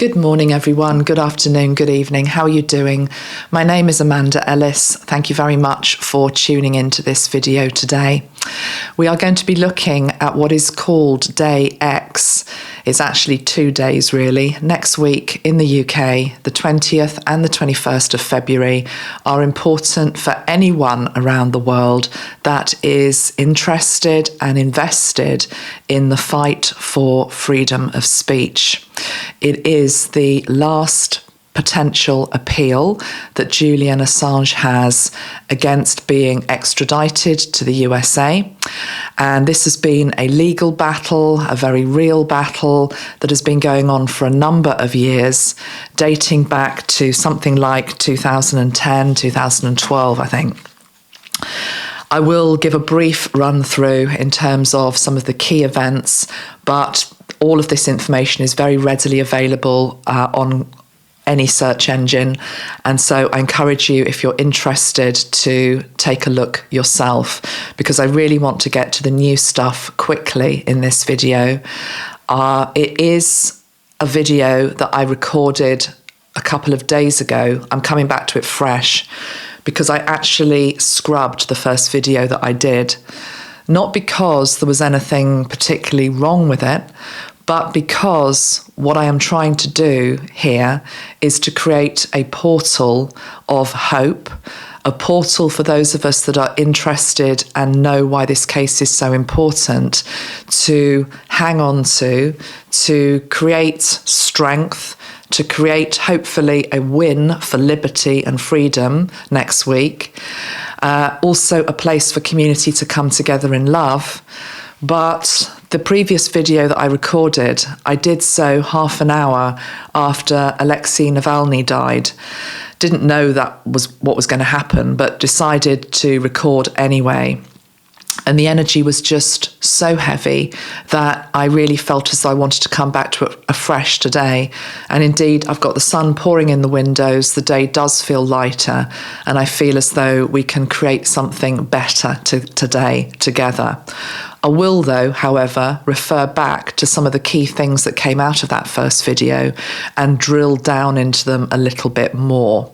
Good morning, everyone. Good afternoon, good evening. How are you doing? My name is Amanda Ellis. Thank you very much for tuning into this video today. We are going to be looking at what is called Day X. It's actually 2 days, really. Next week in the UK, the 20th and the 21st of February are important for anyone around the world that is interested and invested in the fight for freedom of speech. It is the last potential appeal that Julian Assange has against being extradited to the USA. And this has been a legal battle, a very real battle that has been going on for a number of years, dating back to something like 2010, 2012, I think. I will give a brief run through in terms of some of the key events, but all of this information is very readily available on any search engine. And so I encourage you, if you're interested, to take a look yourself, because I really want to get to the new stuff quickly in this video. It is a video that I recorded a couple of days ago. I'm coming back to it fresh because I actually scrubbed the first video that I did, not because there was anything particularly wrong with it, but because what I am trying to do here is to create a portal of hope, a portal for those of us that are interested and know why this case is so important, to hang on to create strength, to create hopefully a win for liberty and freedom next week. Also a place for community to come together in love. But the previous video that I recorded, I did so half an hour after Alexei Navalny died. Didn't know that was what was going to happen, but decided to record anyway. And the energy was just so heavy that I really felt as though I wanted to come back to it afresh today. And indeed, I've got the sun pouring in the windows. The day does feel lighter, and I feel as though we can create something better today together. I will, though, however, refer back to some of the key things that came out of that first video and drill down into them a little bit more.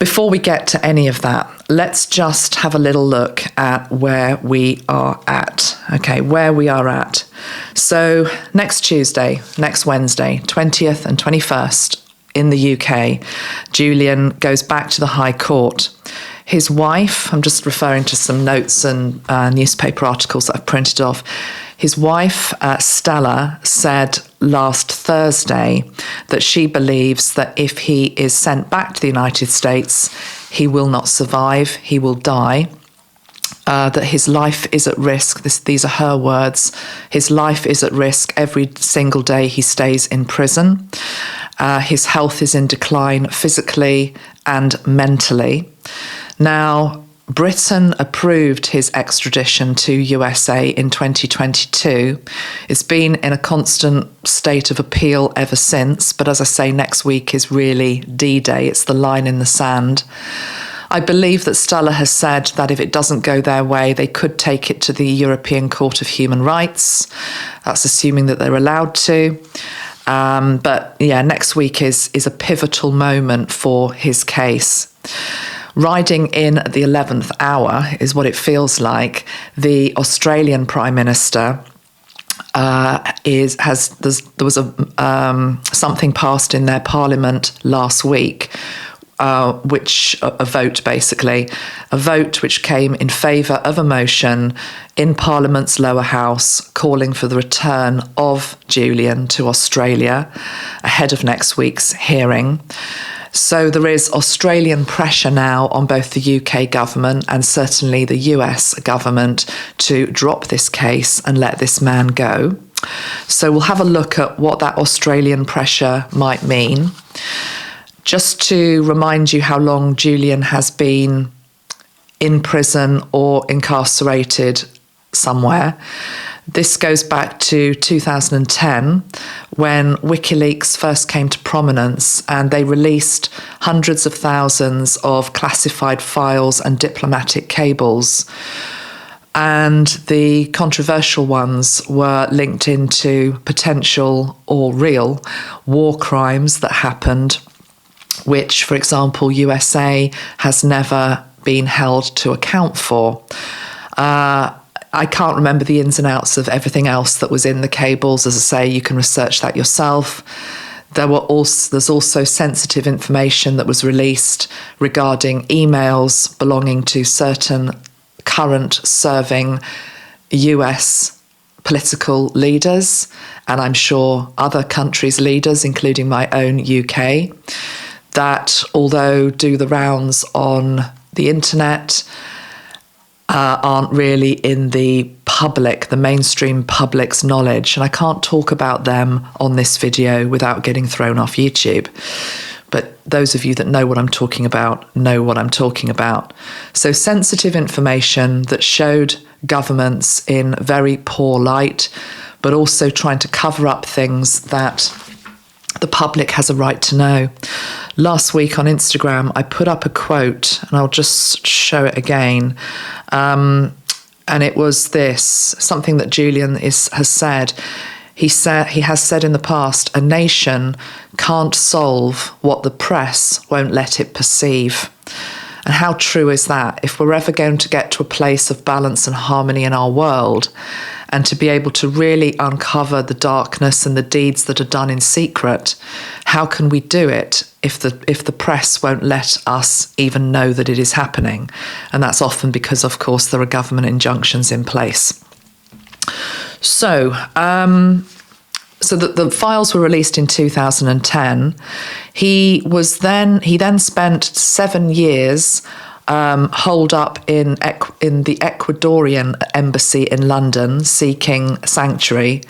Before we get to any of that, let's just have a little look at where we are at. Okay, where we are at. So next Tuesday, next Wednesday, 20th and 21st in the UK, Julian goes back to the High Court. His wife, I'm just referring to some notes and newspaper articles that I've printed off. His wife, Stella, said last Thursday that she believes that if he is sent back to the United States, he will not survive, he will die. That his life is at risk. These are her words. His life is at risk every single day he stays in prison. His health is in decline physically and mentally. Now, Britain approved his extradition to USA in 2022. It's been in a constant state of appeal ever since, but as I say, next week is really D-Day. It's the line in the sand. I believe that Stella has said that if it doesn't go their way, they could take it to the European Court of Human Rights. That's assuming that they're allowed to. But yeah, next week is a pivotal moment for his case. Riding in at the 11th hour is what it feels like. The Australian Prime Minister there was something passed in their Parliament last week, a vote which came in favour of a motion in Parliament's lower house calling for the return of Julian to Australia ahead of next week's hearing. So there is Australian pressure now on both the UK government and certainly the US government to drop this case and let this man go. So we'll have a look at what that Australian pressure might mean. Just to remind you how long Julian has been in prison or incarcerated somewhere. This goes back to 2010 when WikiLeaks first came to prominence and they released hundreds of thousands of classified files and diplomatic cables. And the controversial ones were linked into potential or real war crimes that happened, which, for example, USA has never been held to account for. I can't remember the ins and outs of everything else that was in the cables. As I say, you can research that yourself. There's also sensitive information that was released regarding emails belonging to certain current serving US political leaders, and I'm sure other countries' leaders, including my own UK, that although do the rounds on the internet, aren't really in the public, the mainstream public's knowledge. And I can't talk about them on this video without getting thrown off YouTube. But those of you that know what I'm talking about know what I'm talking about. So sensitive information that showed governments in very poor light, but also trying to cover up things that the public has a right to know. Last week on Instagram, I put up a quote, and I'll just show it again. And it was this, something that Julian has said. He has said in the past, a nation can't solve what the press won't let it perceive. And how true is that? If we're ever going to get to a place of balance and harmony in our world, and to be able to really uncover the darkness and the deeds that are done in secret, how can we do it if the press won't let us even know that it is happening? And that's often because, of course, there are government injunctions in place. So the files were released in 2010. He then spent 7 years holed up in the Ecuadorian embassy in London seeking sanctuary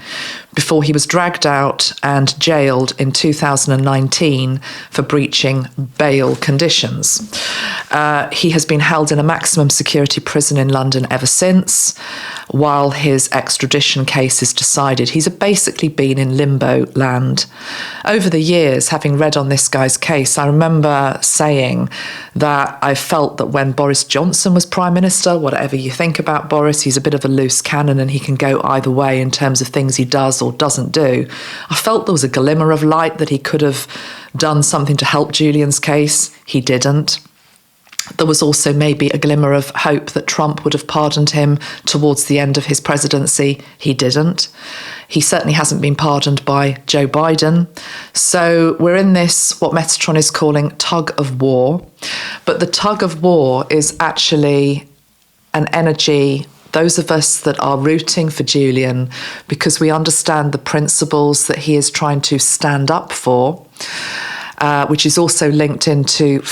before he was dragged out and jailed in 2019 for breaching bail conditions. He has been held in a maximum security prison in London ever since, while his extradition case is decided. He's basically been in limbo land. Over the years, having read on this guy's case, I remember saying that I felt that when Boris Johnson was Prime Minister, whatever you think about Boris, he's a bit of a loose cannon and he can go either way in terms of things he does or doesn't do. I felt there was a glimmer of light that he could have done something to help Julian's case. He didn't. There was also maybe a glimmer of hope that Trump would have pardoned him towards the end of his presidency. He didn't. He certainly hasn't been pardoned by Joe Biden. So we're in this, what Metatron is calling tug of war. But the tug of war is actually an energy, those of us that are rooting for Julian, because we understand the principles that he is trying to stand up for, which is also linked into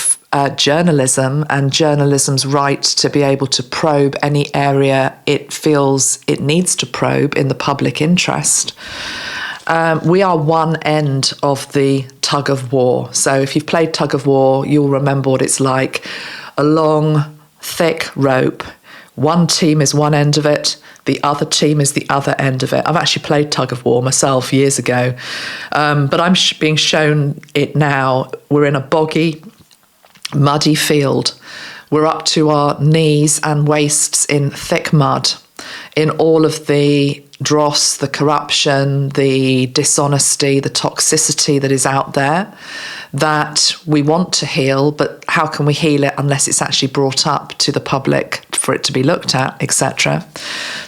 journalism and journalism's right to be able to probe any area it feels it needs to probe in the public interest. We are one end of the tug of war. So if you've played tug of war, you'll remember what it's like. A long, thick rope. One team is one end of it. The other team is the other end of it. I've actually played tug of war myself years ago. But I'm being shown it now. We're in a boggy, muddy field. We're up to our knees and waists in thick mud, in all of the dross, the corruption, the dishonesty, the toxicity that is out there that we want to heal, but how can we heal it unless it's actually brought up to the public for it to be looked at, etc.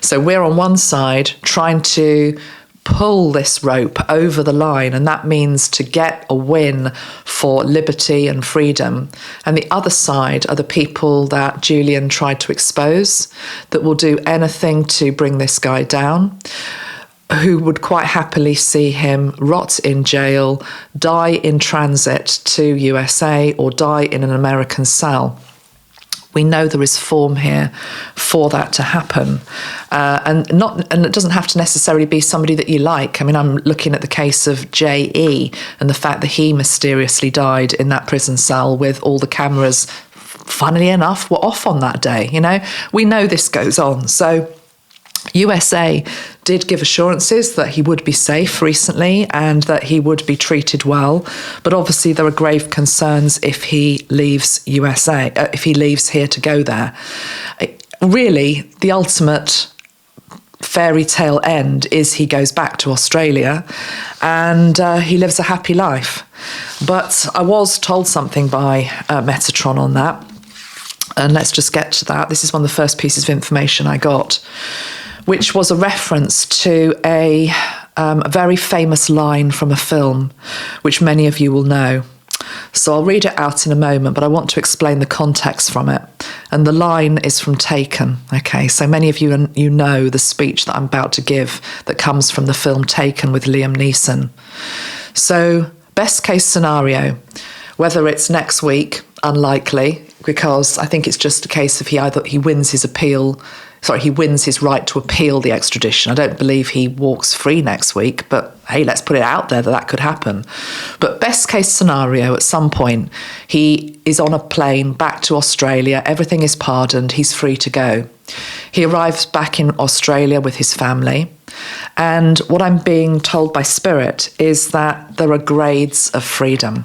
So we're on one side trying to pull this rope over the line, and that means to get a win for liberty and freedom. And the other side are the people that Julian tried to expose, that will do anything to bring this guy down, who would quite happily see him rot in jail, die in transit to USA, or die in an American cell. We know there is form here for that to happen. And it doesn't have to necessarily be somebody that you like. I mean, I'm looking at the case of J.E. and the fact that he mysteriously died in that prison cell with all the cameras, funnily enough, were off on that day. You know, we know this goes on. So USA did give assurances that he would be safe recently and that he would be treated well, but obviously there are grave concerns if he leaves USA, if he leaves here to go there. really, the ultimate fairy tale end is he goes back to Australia and he lives a happy life. But I was told something by Metatron on that, and let's just get to that. This is one of the first pieces of information I got, which was a reference to a very famous line from a film, which many of you will know. So I'll read it out in a moment, but I want to explain the context from it. And the line is from Taken. Okay, so many of you know the speech that I'm about to give that comes from the film Taken with Liam Neeson. So best case scenario, whether it's next week, unlikely, because I think it's just a case of he wins his right to appeal the extradition. I don't believe he walks free next week, but hey, let's put it out there that could happen. But best case scenario, at some point, he is on a plane back to Australia, everything is pardoned, he's free to go. He arrives back in Australia with his family, and what I'm being told by Spirit is that there are grades of freedom.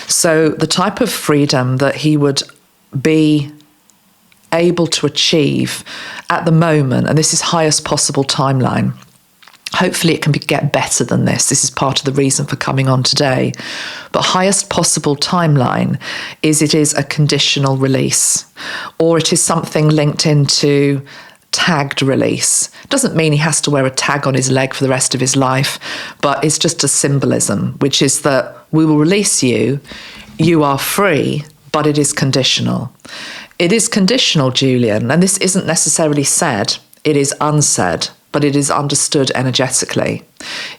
So the type of freedom that he would be able to achieve at the moment, and this is highest possible timeline. Hopefully it can get better than this. This is part of the reason for coming on today. But highest possible timeline is it is a conditional release, or it is something linked into tagged release. Doesn't mean he has to wear a tag on his leg for the rest of his life, but it's just a symbolism, which is that we will release you, you are free, but it is conditional. It is conditional, Julian, and this isn't necessarily said, it is unsaid, but it is understood energetically.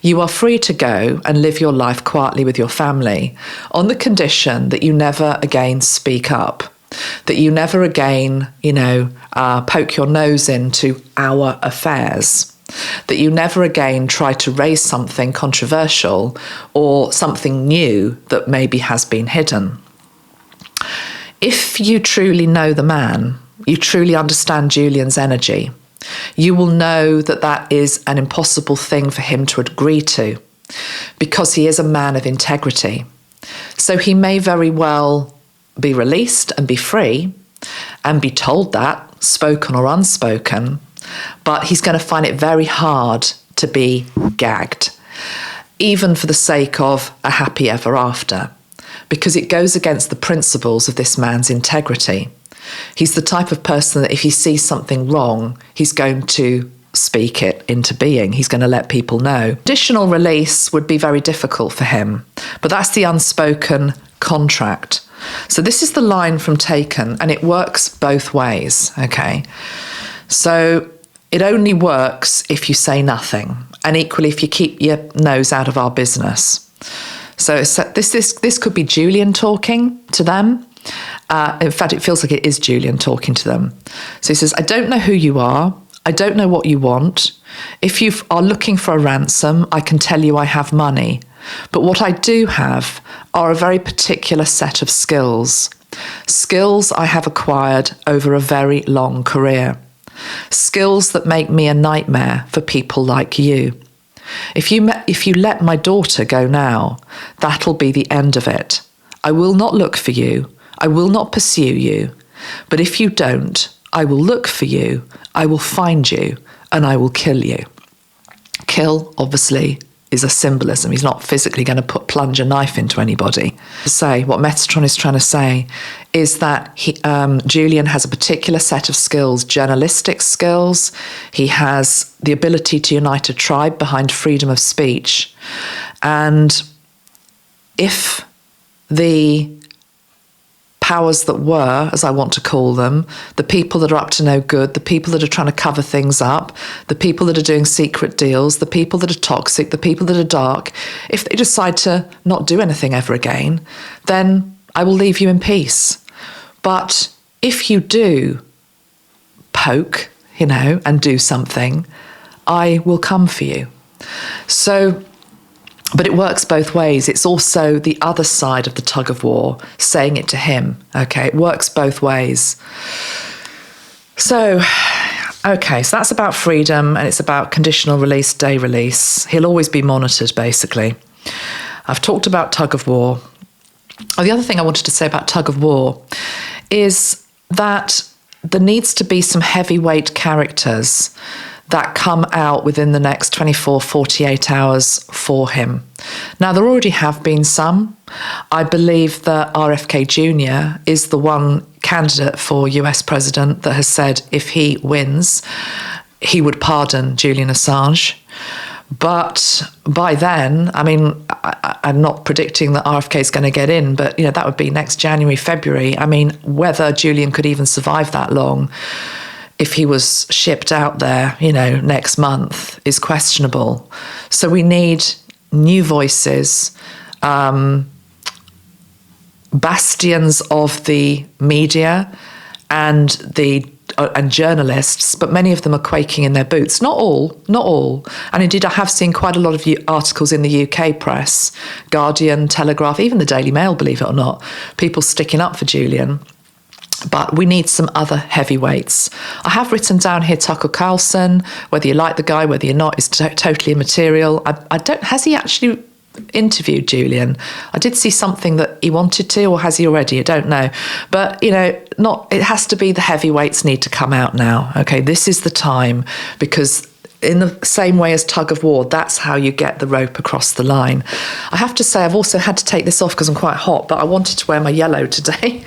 You are free to go and live your life quietly with your family on the condition that you never again speak up, that you never again, poke your nose into our affairs, that you never again try to raise something controversial or something new that maybe has been hidden. If you truly know the man, you truly understand Julian's energy, you will know that that is an impossible thing for him to agree to, because he is a man of integrity. So he may very well be released and be free and be told that, spoken or unspoken, but he's going to find it very hard to be gagged, even for the sake of a happy ever after, because it goes against the principles of this man's integrity. He's the type of person that if he sees something wrong, he's going to speak it into being. He's going to let people know. Additional release would be very difficult for him, but that's the unspoken contract. So this is the line from Taken, and it works both ways, okay? So it only works if you say nothing, and equally if you keep your nose out of our business. So this could be Julian talking to them. In fact, it feels like it is Julian talking to them. So he says, I don't know who you are. I don't know what you want. If you are looking for a ransom, I can tell you I have money. But what I do have are a very particular set of skills. Skills I have acquired over a very long career. Skills that make me a nightmare for people like you. If you let my daughter go now, that'll be the end of it. I will not look for you. I will not pursue you. But if you don't, I will look for you, I will find you, and I will kill you. Kill, obviously, is a symbolism. He's not physically going to plunge a knife into anybody. What Metatron is trying to say is that Julian has a particular set of skills, journalistic skills. He has the ability to unite a tribe behind freedom of speech. And if the powers that were, as I want to call them, the people that are up to no good, the people that are trying to cover things up, the people that are doing secret deals, the people that are toxic, the people that are dark, if they decide to not do anything ever again, then I will leave you in peace. But if you do poke, and do something, I will come for you. But it works both ways. It's also the other side of the tug of war, saying it to him. Okay, it works both ways. So that's about freedom, and it's about conditional release, day release. He'll always be monitored, basically. I've talked about tug of war. The other thing I wanted to say about tug of war is that there needs to be some heavyweight characters that come out within the next 24, 48 hours for him. Now, there already have been some. I believe that RFK Jr. is the one candidate for US president that has said if he wins, he would pardon Julian Assange. But by then, I mean, I'm not predicting that RFK is going to get in, but that would be next January, February. I mean, whether Julian could even survive that long if he was shipped out there, next month is questionable. So we need new voices, bastions of the media and journalists, but many of them are quaking in their boots. Not all. And indeed, I have seen quite a lot of articles in the UK press, Guardian, Telegraph, even the Daily Mail, believe it or not, people sticking up for Julian. But we need some other heavyweights. I have written down here Tucker Carlson. Whether you like the guy, whether you're not, is totally immaterial. Has he actually interviewed Julian? I did see something that he wanted to, or has he already? I don't know. But, it has to be the heavyweights need to come out now. Okay, this is the time, because in the same way as tug of war, that's how you get the rope across the line. I have to say, I've also had to take this off because I'm quite hot, but I wanted to wear my yellow today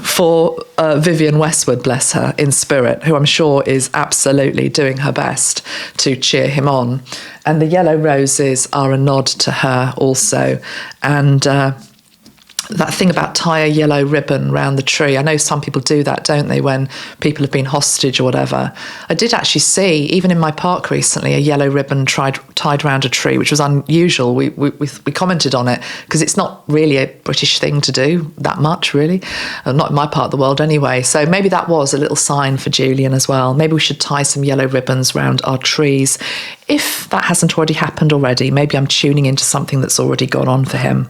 for Vivienne Westwood, bless her, in spirit, who I'm sure is absolutely doing her best to cheer him on. And the yellow roses are a nod to her also. And that thing about tie a yellow ribbon round the tree. I know some people do that, don't they, when people have been hostage or whatever. I did actually see, even in my park recently, a yellow ribbon tied round a tree, which was unusual. We commented on it because it's not really a British thing to do that much, really. Not in my part of the world anyway. So maybe that was a little sign for Julian as well. Maybe we should tie some yellow ribbons round our trees. If that hasn't already happened already, maybe I'm tuning into something that's already gone on for him.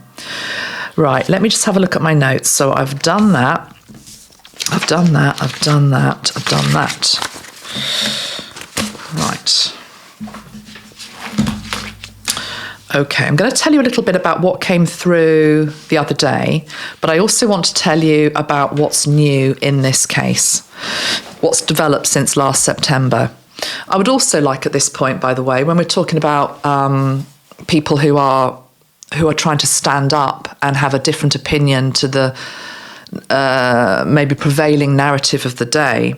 Right, let me just have a look at my notes. So I've done that. Right. Okay, I'm going to tell you a little bit about what came through the other day, but I also want to tell you about what's new in this case, what's developed since last September. I would also like at this point, by the way, when we're talking about people who are trying to stand up and have a different opinion to the maybe prevailing narrative of the day,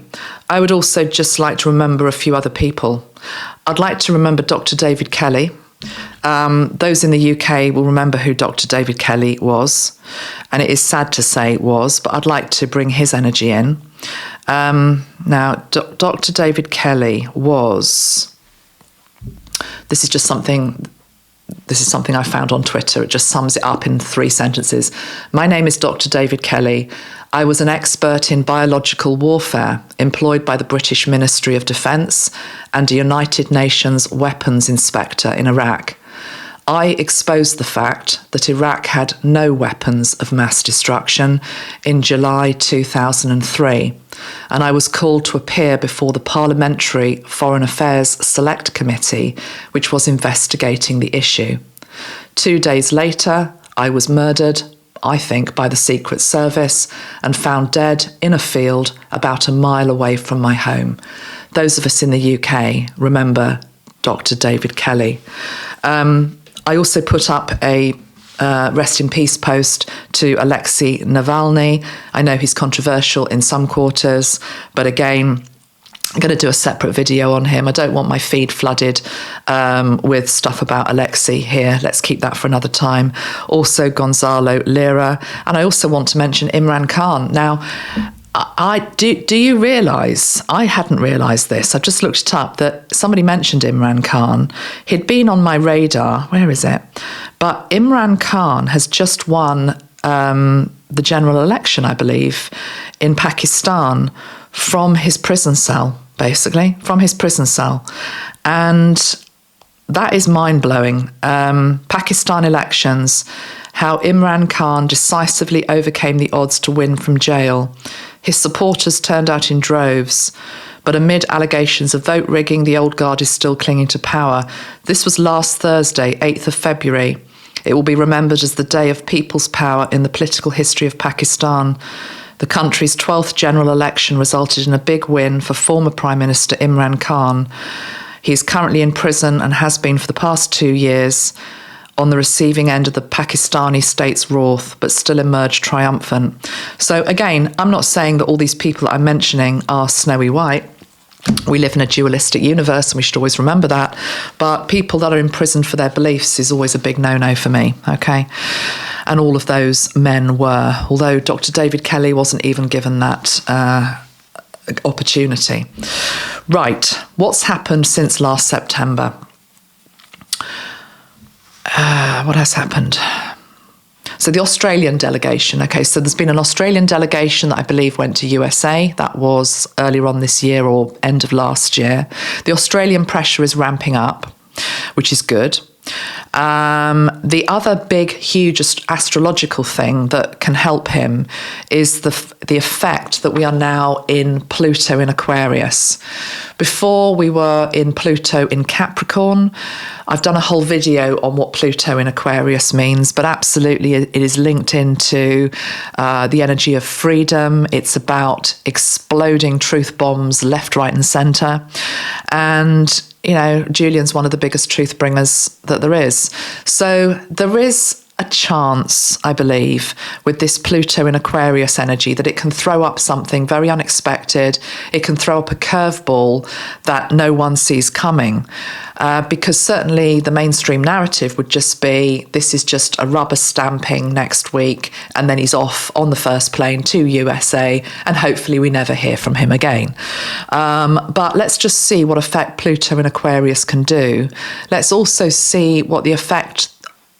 I would also just like to remember a few other people. I'd like to remember Dr. David Kelly. Those in the UK will remember who Dr. David Kelly was, and it is sad to say was, but I'd like to bring his energy in. Now, Dr. David Kelly was, this is something I found on Twitter. It just sums it up in 3 sentences. My name is Dr. David Kelly. I was an expert in biological warfare employed by the British Ministry of Defence and a United Nations weapons inspector in Iraq. I exposed the fact that Iraq had no weapons of mass destruction in July 2003, and I was called to appear before the Parliamentary Foreign Affairs Select Committee, which was investigating the issue. 2 days later, I was murdered, I think, by the Secret Service and found dead in a field about a mile away from my home. Those of us in the UK remember Dr. David Kelly. I also put up a rest in peace post to Alexei Navalny. I know he's controversial in some quarters, but again, I'm going to do a separate video on him. I don't want my feed flooded with stuff about Alexei here. Let's keep that for another time. Also Gonzalo Lira. And I also want to mention Imran Khan. Now, do you realise, I hadn't realised this, I've just looked it up, that somebody mentioned Imran Khan. He'd been on my radar, where is it? But Imran Khan has just won the general election, I believe, in Pakistan from his prison cell, basically, from his prison cell. And that is mind-blowing. Pakistan elections, how Imran Khan decisively overcame the odds to win from jail. His supporters turned out in droves, but amid allegations of vote rigging, the old guard is still clinging to power. This was last Thursday, 8th of February. It will be remembered as the day of people's power in the political history of Pakistan. The country's 12th general election resulted in a big win for former Prime Minister Imran Khan. He's currently in prison and has been for the past 2 years, on the receiving end of the Pakistani state's wrath, but still emerged triumphant. So again, I'm not saying that all these people that I'm mentioning are snowy white. We live in a dualistic universe and we should always remember that. But people that are imprisoned for their beliefs is always a big no-no for me, okay? And all of those men were, although Dr. David Kelly wasn't even given that opportunity. Right, what's happened since last September? What has happened? So the Australian delegation, okay, so there's been an Australian delegation that I believe went to USA. That was earlier on this year or end of last year. The Australian pressure is ramping up, which is good. The other big, huge astrological thing that can help him is the effect that we are now in Pluto in Aquarius. Before we were in Pluto in Capricorn. I've done a whole video on what Pluto in Aquarius means, but absolutely it is linked into the energy of freedom. It's about exploding truth bombs left, right and centre. And you know, Julian's one of the biggest truth bringers that there is. So there is a chance, I believe, with this Pluto in Aquarius energy that it can throw up something very unexpected. It can throw up a curveball that no one sees coming. Because certainly the mainstream narrative would just be, this is just a rubber stamping next week, and then he's off on the first plane to USA, and hopefully we never hear from him again. But let's just see what effect Pluto in Aquarius can do. Let's also see what the effect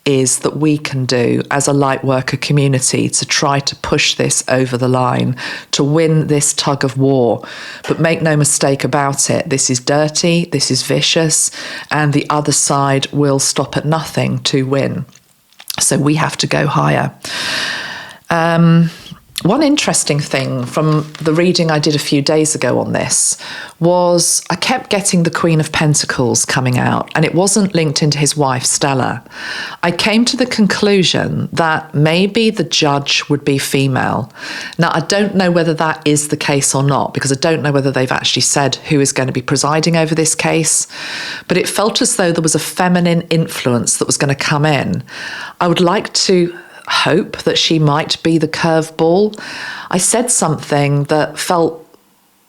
is that we can do as a light worker community to try to push this over the line, to win this tug of war. But make no mistake about it, this is dirty, this is vicious, and the other side will stop at nothing to win. So we have to go higher. One interesting thing from the reading I did a few days ago on this was I kept getting the Queen of Pentacles coming out, and it wasn't linked into his wife, Stella. I came to the conclusion that maybe the judge would be female. Now, I don't know whether that is the case or not, because I don't know whether they've actually said who is going to be presiding over this case, but it felt as though there was a feminine influence that was going to come in. I would like to hope that she might be the curveball. I said something that felt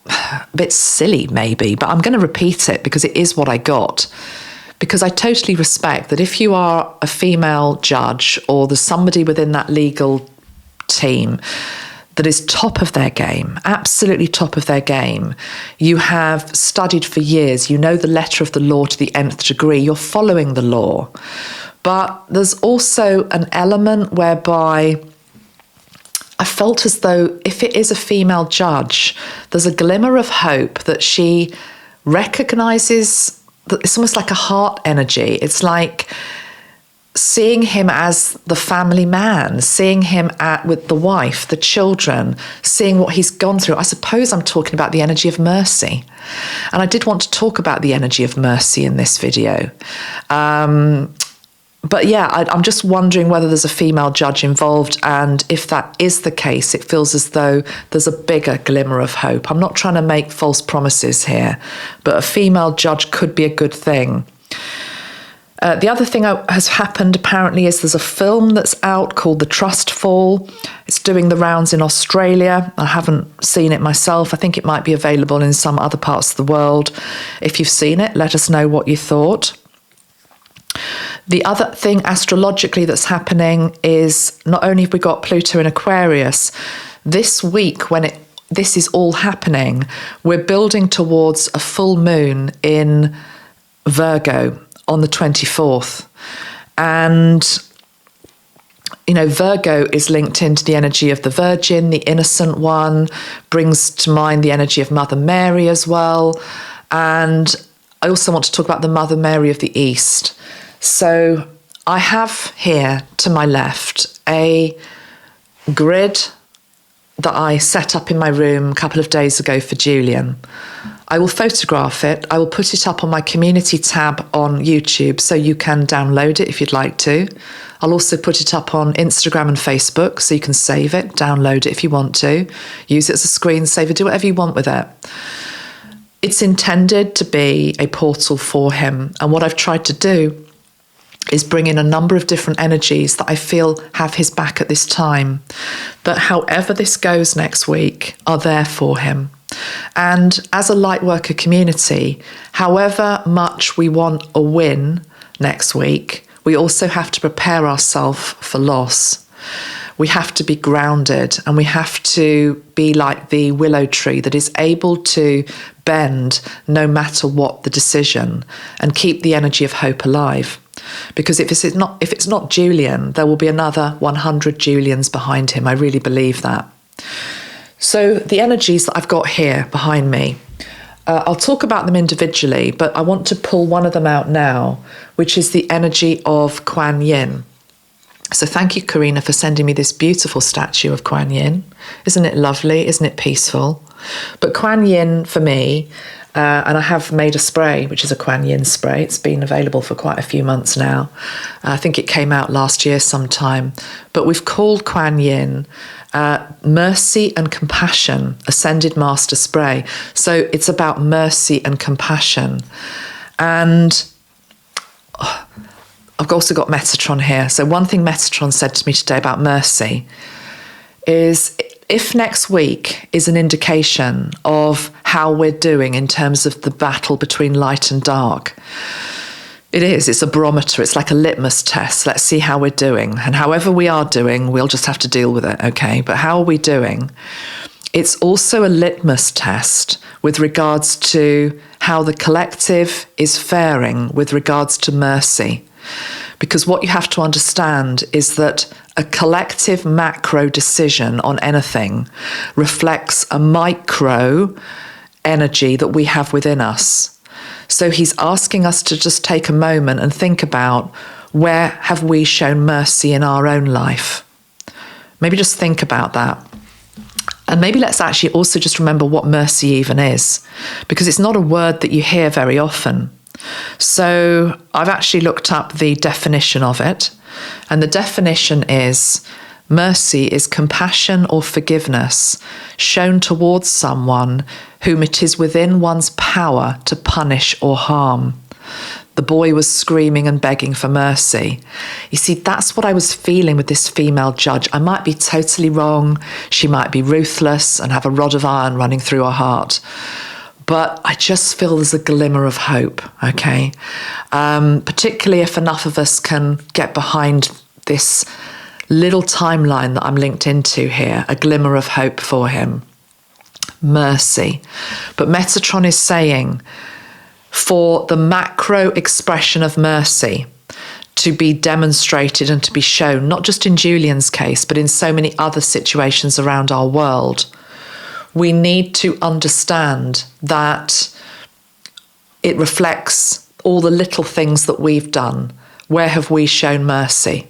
a bit silly maybe, but I'm going to repeat it because it is what I got. Because I totally respect that if you are a female judge or there's somebody within that legal team that is top of their game, absolutely top of their game, you have studied for years, you know the letter of the law to the nth degree, you're following the law. But there's also an element whereby I felt as though if it is a female judge, there's a glimmer of hope that she recognises that it's almost like a heart energy. It's like seeing him as the family man, seeing him with the wife, the children, seeing what he's gone through. I suppose I'm talking about the energy of mercy. And I did want to talk about the energy of mercy in this video. But yeah, I'm just wondering whether there's a female judge involved, and if that is the case, it feels as though there's a bigger glimmer of hope. I'm not trying to make false promises here, but a female judge could be a good thing. The other thing has happened apparently is there's a film that's out called The Trust Fall. It's doing the rounds in Australia. I haven't seen it myself. I think it might be available in some other parts of the world. If you've seen it, let us know what you thought. The other thing astrologically that's happening is not only have we got Pluto in Aquarius, this week when this is all happening, we're building towards a full moon in Virgo on the 24th. And, you know, Virgo is linked into the energy of the Virgin, the innocent one, brings to mind the energy of Mother Mary as well. And I also want to talk about the Mother Mary of the East. So I have here to my left a grid that I set up in my room a couple of days ago for Julian. I will photograph it. I will put it up on my community tab on YouTube so you can download it if you'd like to. I'll also put it up on Instagram and Facebook so you can save it, download it if you want to, use it as a screensaver, do whatever you want with it. It's intended to be a portal for him. And what I've tried to do is bring in a number of different energies that I feel have his back at this time, that however this goes next week are there for him. And as a Lightworker community, however much we want a win next week, we also have to prepare ourselves for loss. We have to be grounded, and we have to be like the willow tree that is able to bend no matter what the decision and keep the energy of hope alive. Because if it's not Julian, there will be another 100 Julians behind him. I really believe that. So the energies that I've got here behind me, I'll talk about them individually, but I want to pull one of them out now, which is the energy of Kuan Yin. So thank you, Karina, for sending me this beautiful statue of Kuan Yin. Isn't it lovely? Isn't it peaceful? But Kuan Yin for me, and I have made a spray, which is a Kuan Yin spray. It's been available for quite a few months now. I think it came out last year sometime. But we've called Kuan Yin Mercy and Compassion Ascended Master Spray. So it's about mercy and compassion. And I've also got Metatron here. So one thing Metatron said to me today about mercy is, if next week is an indication of how we're doing in terms of the battle between light and dark, it's a barometer, it's like a litmus test. Let's see how we're doing. And however we are doing, we'll just have to deal with it, okay? But how are we doing? It's also a litmus test with regards to how the collective is faring with regards to mercy. Because what you have to understand is that a collective macro decision on anything reflects a micro energy that we have within us. So he's asking us to just take a moment and think about, where have we shown mercy in our own life? Maybe just think about that. And maybe let's actually also just remember what mercy even is, because it's not a word that you hear very often. So I've actually looked up the definition of it, and the definition is: mercy is compassion or forgiveness shown towards someone whom it is within one's power to punish or harm. The boy was screaming and begging for mercy. You see, that's what I was feeling with this female judge. I might be totally wrong. She might be ruthless and have a rod of iron running through her heart. But I just feel there's a glimmer of hope, okay? Particularly if enough of us can get behind this little timeline that I'm linked into here, a glimmer of hope for him. Mercy. But Metatron is saying, for the macro expression of mercy to be demonstrated and to be shown, not just in Julian's case, but in so many other situations around our world, we need to understand that it reflects all the little things that we've done. Where have we shown mercy?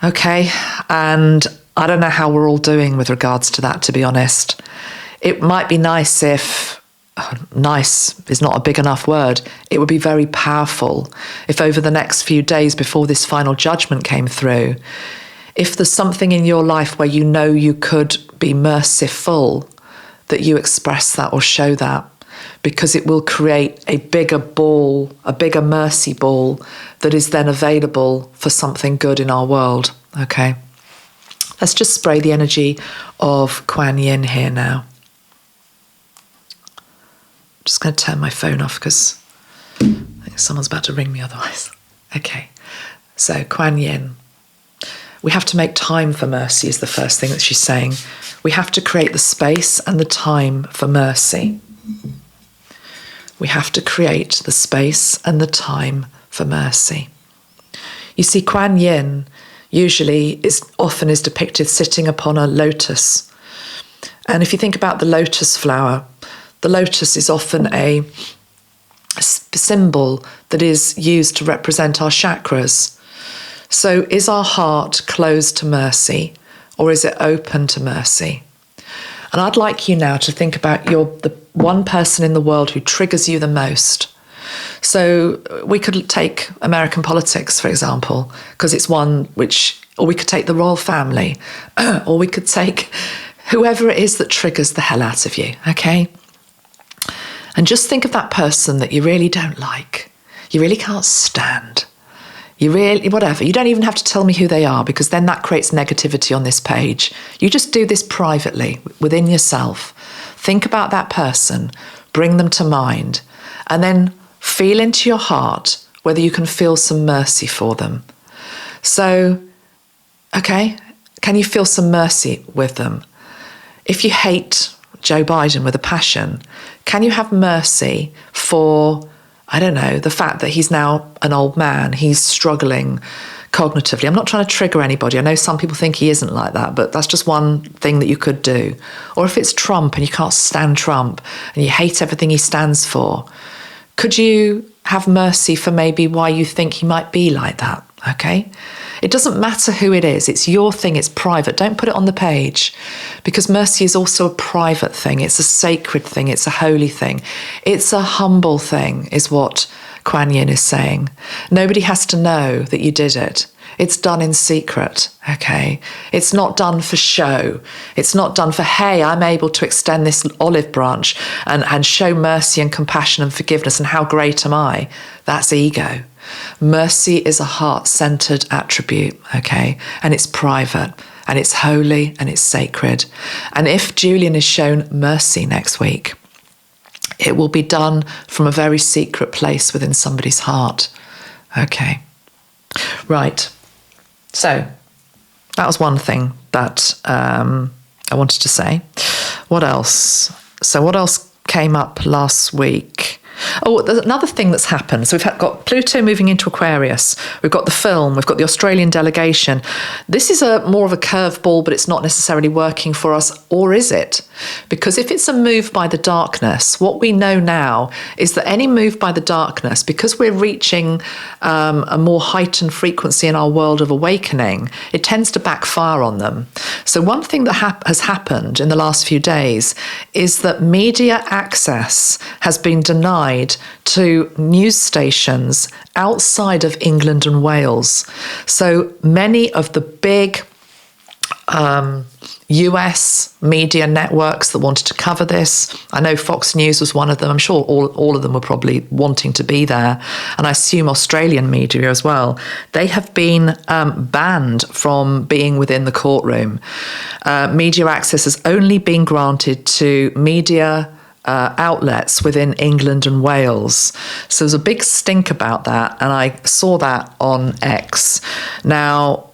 Okay, and I don't know how we're all doing with regards to that, to be honest. It might be nice if, nice is not a big enough word, it would be very powerful if over the next few days before this final judgment came through, if there's something in your life where you know you could be merciful, that you express that or show that, because it will create a bigger ball, a bigger mercy ball that is then available for something good in our world, okay? Let's just spray the energy of Kuan Yin here now. I'm just going to turn my phone off because I think someone's about to ring me otherwise. Okay, so Kuan Yin. We have to make time for mercy is the first thing that she's saying. We have to create the space and the time for mercy. We have to create the space and the time for mercy. You see, Kuan Yin usually often is depicted sitting upon a lotus. And if you think about the lotus flower, the lotus is often a symbol that is used to represent our chakras. So is our heart closed to mercy, or is it open to mercy? And I'd like you now to think about one person in the world who triggers you the most. So we could take American politics, for example, because it's one which, or we could take the royal family, or we could take whoever it is that triggers the hell out of you, okay? And just think of that person that you really don't like, you really can't stand, you really, whatever. You don't even have to tell me who they are, because then that creates negativity on this page. You just do this privately within yourself. Think about that person, bring them to mind, and then feel into your heart whether you can feel some mercy for them. So, okay, can you feel some mercy with them? If you hate Joe Biden with a passion, can you have mercy for, I don't know, the fact that he's now an old man, he's struggling cognitively? I'm not trying to trigger anybody. I know some people think he isn't like that, but that's just one thing that you could do. Or if it's Trump and you can't stand Trump and you hate everything he stands for, could you have mercy for maybe why you think he might be like that? Okay? It doesn't matter who it is. It's your thing. It's private. Don't put it on the page, because mercy is also a private thing. It's a sacred thing. It's a holy thing. It's a humble thing, is what Kuan Yin is saying. Nobody has to know that you did it. It's done in secret, okay? It's not done for show. It's not done for, hey, I'm able to extend this olive branch and show mercy and compassion and forgiveness, and how great am I? That's ego. Mercy is a heart-centered attribute, okay? And it's private, and it's holy, and it's sacred. And if Julian is shown mercy next week, it will be done from a very secret place within somebody's heart, okay? Right. So that was one thing that I wanted to say. What else? So what else came up last week? Oh, there's another thing that's happened. So we've got Pluto moving into Aquarius. We've got the film. We've got the Australian delegation. This is more of a curveball, but it's not necessarily working for us. Or is it? Because if it's a move by the darkness, what we know now is that any move by the darkness, because we're reaching a more heightened frequency in our world of awakening, it tends to backfire on them. So one thing that has happened in the last few days is that media access has been denied to news stations outside of England and Wales. So many of the big US media networks that wanted to cover this, I know Fox News was one of them. I'm sure all of them were probably wanting to be there. And I assume Australian media as well. They have been banned from being within the courtroom. Media access has only been granted to media outlets within England and Wales. So there's a big stink about that, and I saw that on X. Now,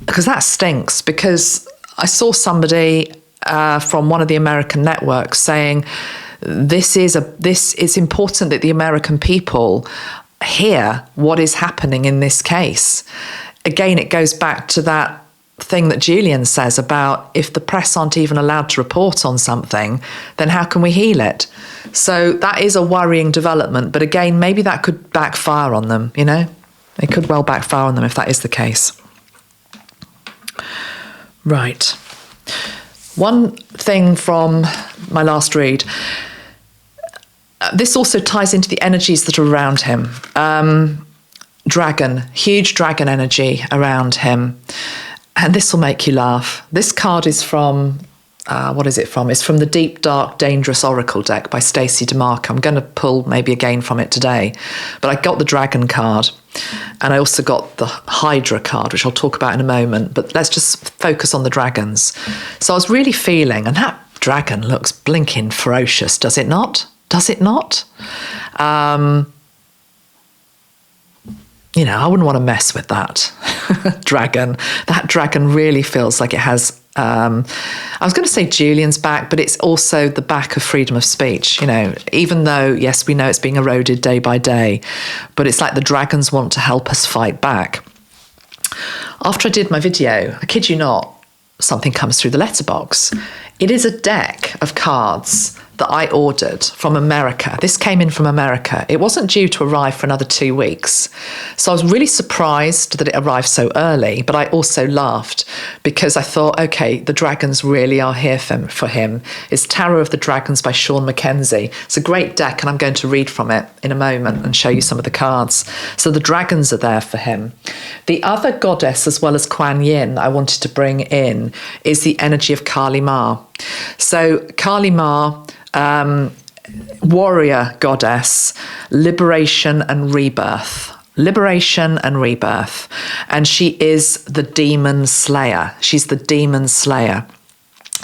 because that stinks, because I saw somebody from one of the American networks saying it's important that the American people hear what is happening in this case. Again, it goes back to that thing that Julian says about, if the press aren't even allowed to report on something, then how can we heal it? So that is a worrying development. But again, maybe that could backfire on them, you know? It could well backfire on them if that is the case. Right. One thing from my last read. This also ties into the energies that are around him. Dragon, huge dragon energy around him. And this will make you laugh. This card is from, what is it from? It's from the Deep, Dark, Dangerous Oracle deck by Stacey DeMarco. I'm going to pull maybe again from it today. But I got the Dragon card. And I also got the Hydra card, which I'll talk about in a moment. But let's just focus on the dragons. So I was really feeling, and that dragon looks blinking ferocious, does it not? Does it not? You know, I wouldn't want to mess with that dragon. That dragon really feels like it has, I was going to say Julian's back, but it's also the back of freedom of speech. You know, even though, yes, we know it's being eroded day by day, but it's like the dragons want to help us fight back. After I did my video, I kid you not, something comes through the letterbox. It is a deck of cards that I ordered from America, this came in from America, it wasn't due to arrive for another 2 weeks. So I was really surprised that it arrived so early, but I also laughed because I thought, okay, the dragons really are here for him. It's Tarot of the Dragons by Sean Mackenzie. It's a great deck, and I'm going to read from it in a moment and show you some of the cards. So the dragons are there for him. The other goddess, as well as Kuan Yin, I wanted to bring in is the energy of Kali Ma. So Kali Ma, warrior goddess, liberation and rebirth. Liberation and rebirth. And she is the demon slayer. She's the demon slayer.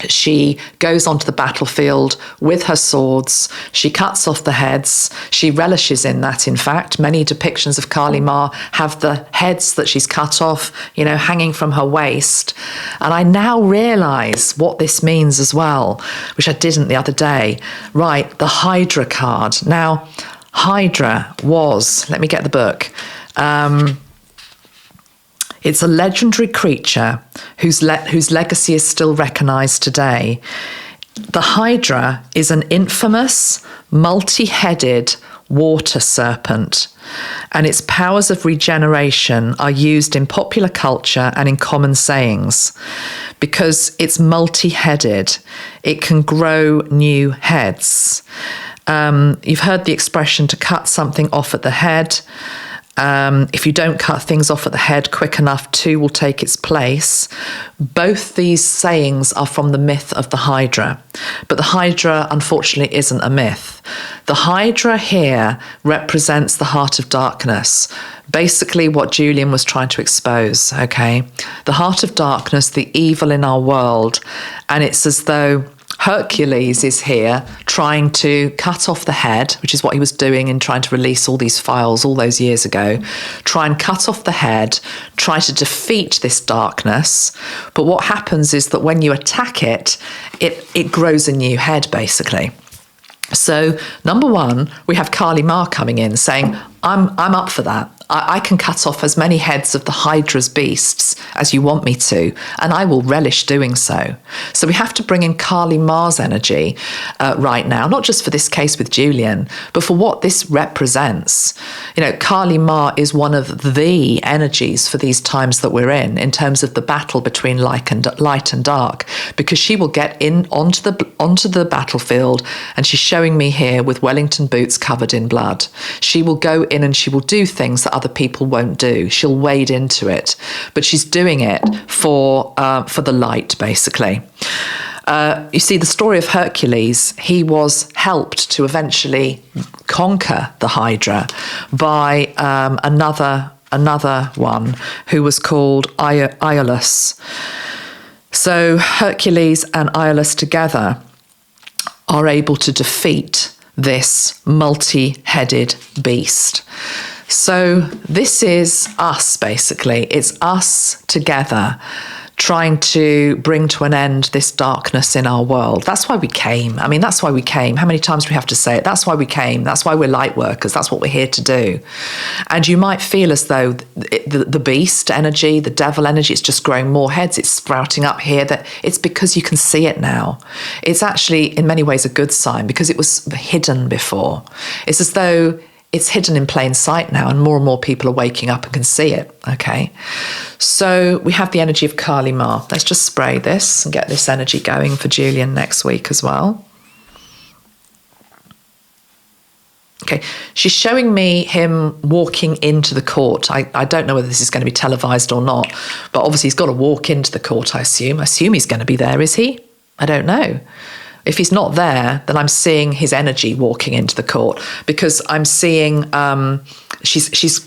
She goes onto the battlefield with her swords. She cuts off the heads. She relishes in that, in fact. Many depictions of Kali Ma have the heads that she's cut off, hanging from her waist. And I now realise what this means as well, which I didn't the other day. Right, the Hydra card. Now, Hydra was, let me get the book. It's a legendary creature whose legacy is still recognised today. The Hydra is an infamous, multi-headed water serpent, and its powers of regeneration are used in popular culture and in common sayings. Because it's multi-headed, it can grow new heads. You've heard the expression to cut something off at the head. If you don't cut things off at the head quick enough, two will take its place. Both these sayings are from the myth of the Hydra. But the Hydra, unfortunately, isn't a myth. The Hydra here represents the heart of darkness. Basically what Julian was trying to expose, okay? The heart of darkness, the evil in our world. And it's as though Hercules is here trying to cut off the head, which is what he was doing in trying to release all these files all those years ago. Try and cut off the head, try to defeat this darkness. But what happens is that when you attack it, it grows a new head, basically. So, number one, we have Kali Ma coming in saying, I'm up for that. I can cut off as many heads of the Hydra's beasts as you want me to, and I will relish doing so. So we have to bring in Kali Ma's energy right now, not just for this case with Julian, but for what this represents. Kali Ma is one of the energies for these times that we're in terms of the battle between light and dark, because she will get in onto the battlefield, and she's showing me here with Wellington boots covered in blood. She will go in and she will do things that other people won't do. She'll wade into it, but she's doing it for the light, basically. You see, the story of Hercules, he was helped to eventually conquer the Hydra by another one who was called Iolus. So Hercules and Iolus together are able to defeat this multi-headed beast. So this is us, basically. It's us together trying to bring to an end this darkness in our world. That's why we came. That's why we came. How many times do we have to say it? That's why we came. That's why we're light workers. That's what we're here to do. And you might feel as though the beast energy, the devil energy, it's just growing more heads. It's sprouting up here. That it's because you can see it now. It's actually, in many ways, a good sign because it was hidden before. It's as though it's hidden in plain sight now, and more people are waking up and can see it, okay? So we have the energy of Kali Ma. Let's just spray this and get this energy going for Julian next week as well. Okay, she's showing me him walking into the court. I don't know whether this is going to be televised or not, but obviously he's got to walk into the court, I assume. I assume he's going to be there, is he? I don't know. If he's not there, then I'm seeing his energy walking into the court, because I'm seeing she's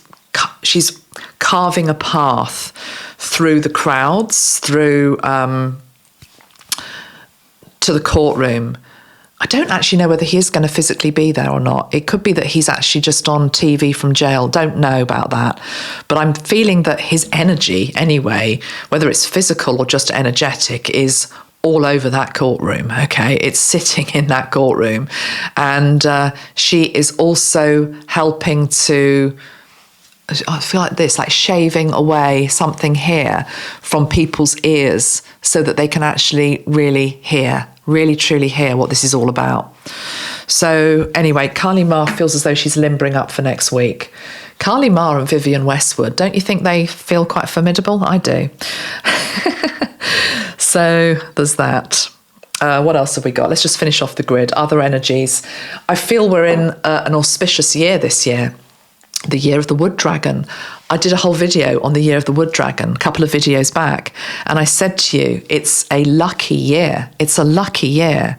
carving a path through the crowds, through to the courtroom. I don't actually know whether he is going to physically be there or not. It could be that he's actually just on TV from jail. Don't know about that. But I'm feeling that his energy, anyway, whether it's physical or just energetic, is all over that courtroom, okay? It's sitting in that courtroom. And she is also helping to I feel like this, like shaving away something here from people's ears so that they can actually really hear, really truly hear what this is all about. So anyway, Kali Ma feels as though she's limbering up for next week. Kali Ma and Vivienne Westwood, don't you think they feel quite formidable? I do. So there's that. What else have we got? Let's just finish off the grid. Other energies. I feel we're in an auspicious year this year. The year of the wood dragon. I did a whole video on the year of the wood dragon a couple of videos back, and I said to you, it's a lucky year. It's a lucky year.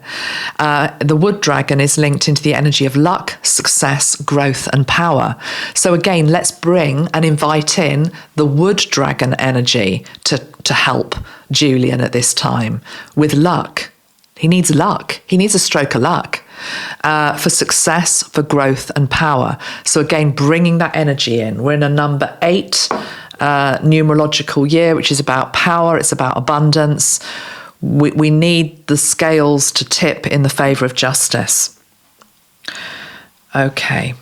The wood dragon is linked into the energy of luck, success, growth, and power. So again, let's bring and invite in the wood dragon energy to help Julian at this time with luck. He needs luck. He needs a stroke of luck. For success, for growth and power. So again, bringing that energy in. We're in a number 8 numerological year, which is about power. It's about abundance. We need the scales to tip in the favour of justice. Okay.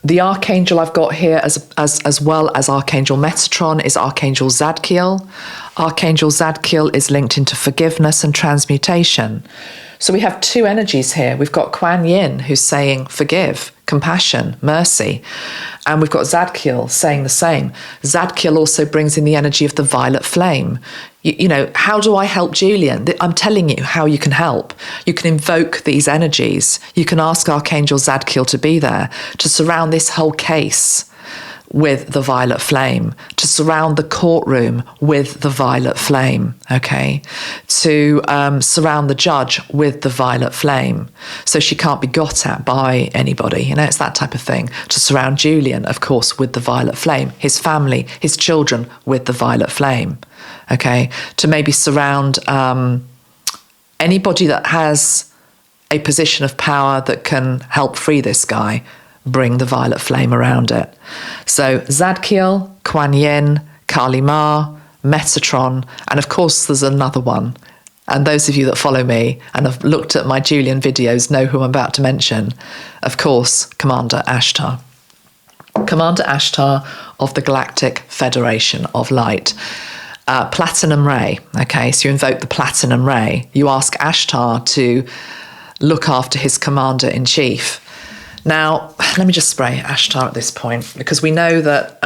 The archangel I've got here as well as Archangel Metatron is Archangel Zadkiel. Archangel Zadkiel is linked into forgiveness and transmutation. So we have 2 energies here. We've got Kuan Yin, who's saying forgive, compassion, mercy. And we've got Zadkiel saying the same. Zadkiel also brings in the energy of the violet flame. You know, how do I help Julian? I'm telling you how you can help. You can invoke these energies. You can ask Archangel Zadkiel to be there, to surround this whole case with the violet flame, to surround the courtroom with the violet flame, okay? To surround the judge with the violet flame, so she can't be got at by anybody. You know, it's that type of thing. To surround Julian, of course, with the violet flame, his family, his children with the violet flame, okay? To maybe surround anybody that has a position of power that can help free this guy, bring the violet flame around it. So Zadkiel, Kuan Yin, Kali Ma, Metatron, and of course there's another one. And those of you that follow me and have looked at my Julian videos know who I'm about to mention. Of course, Commander Ashtar. Commander Ashtar of the Galactic Federation of Light. Platinum Ray, okay, so you invoke the Platinum Ray. You ask Ashtar to look after his Commander-in-Chief. Now, let me just spray Ashtar at this point, because we know that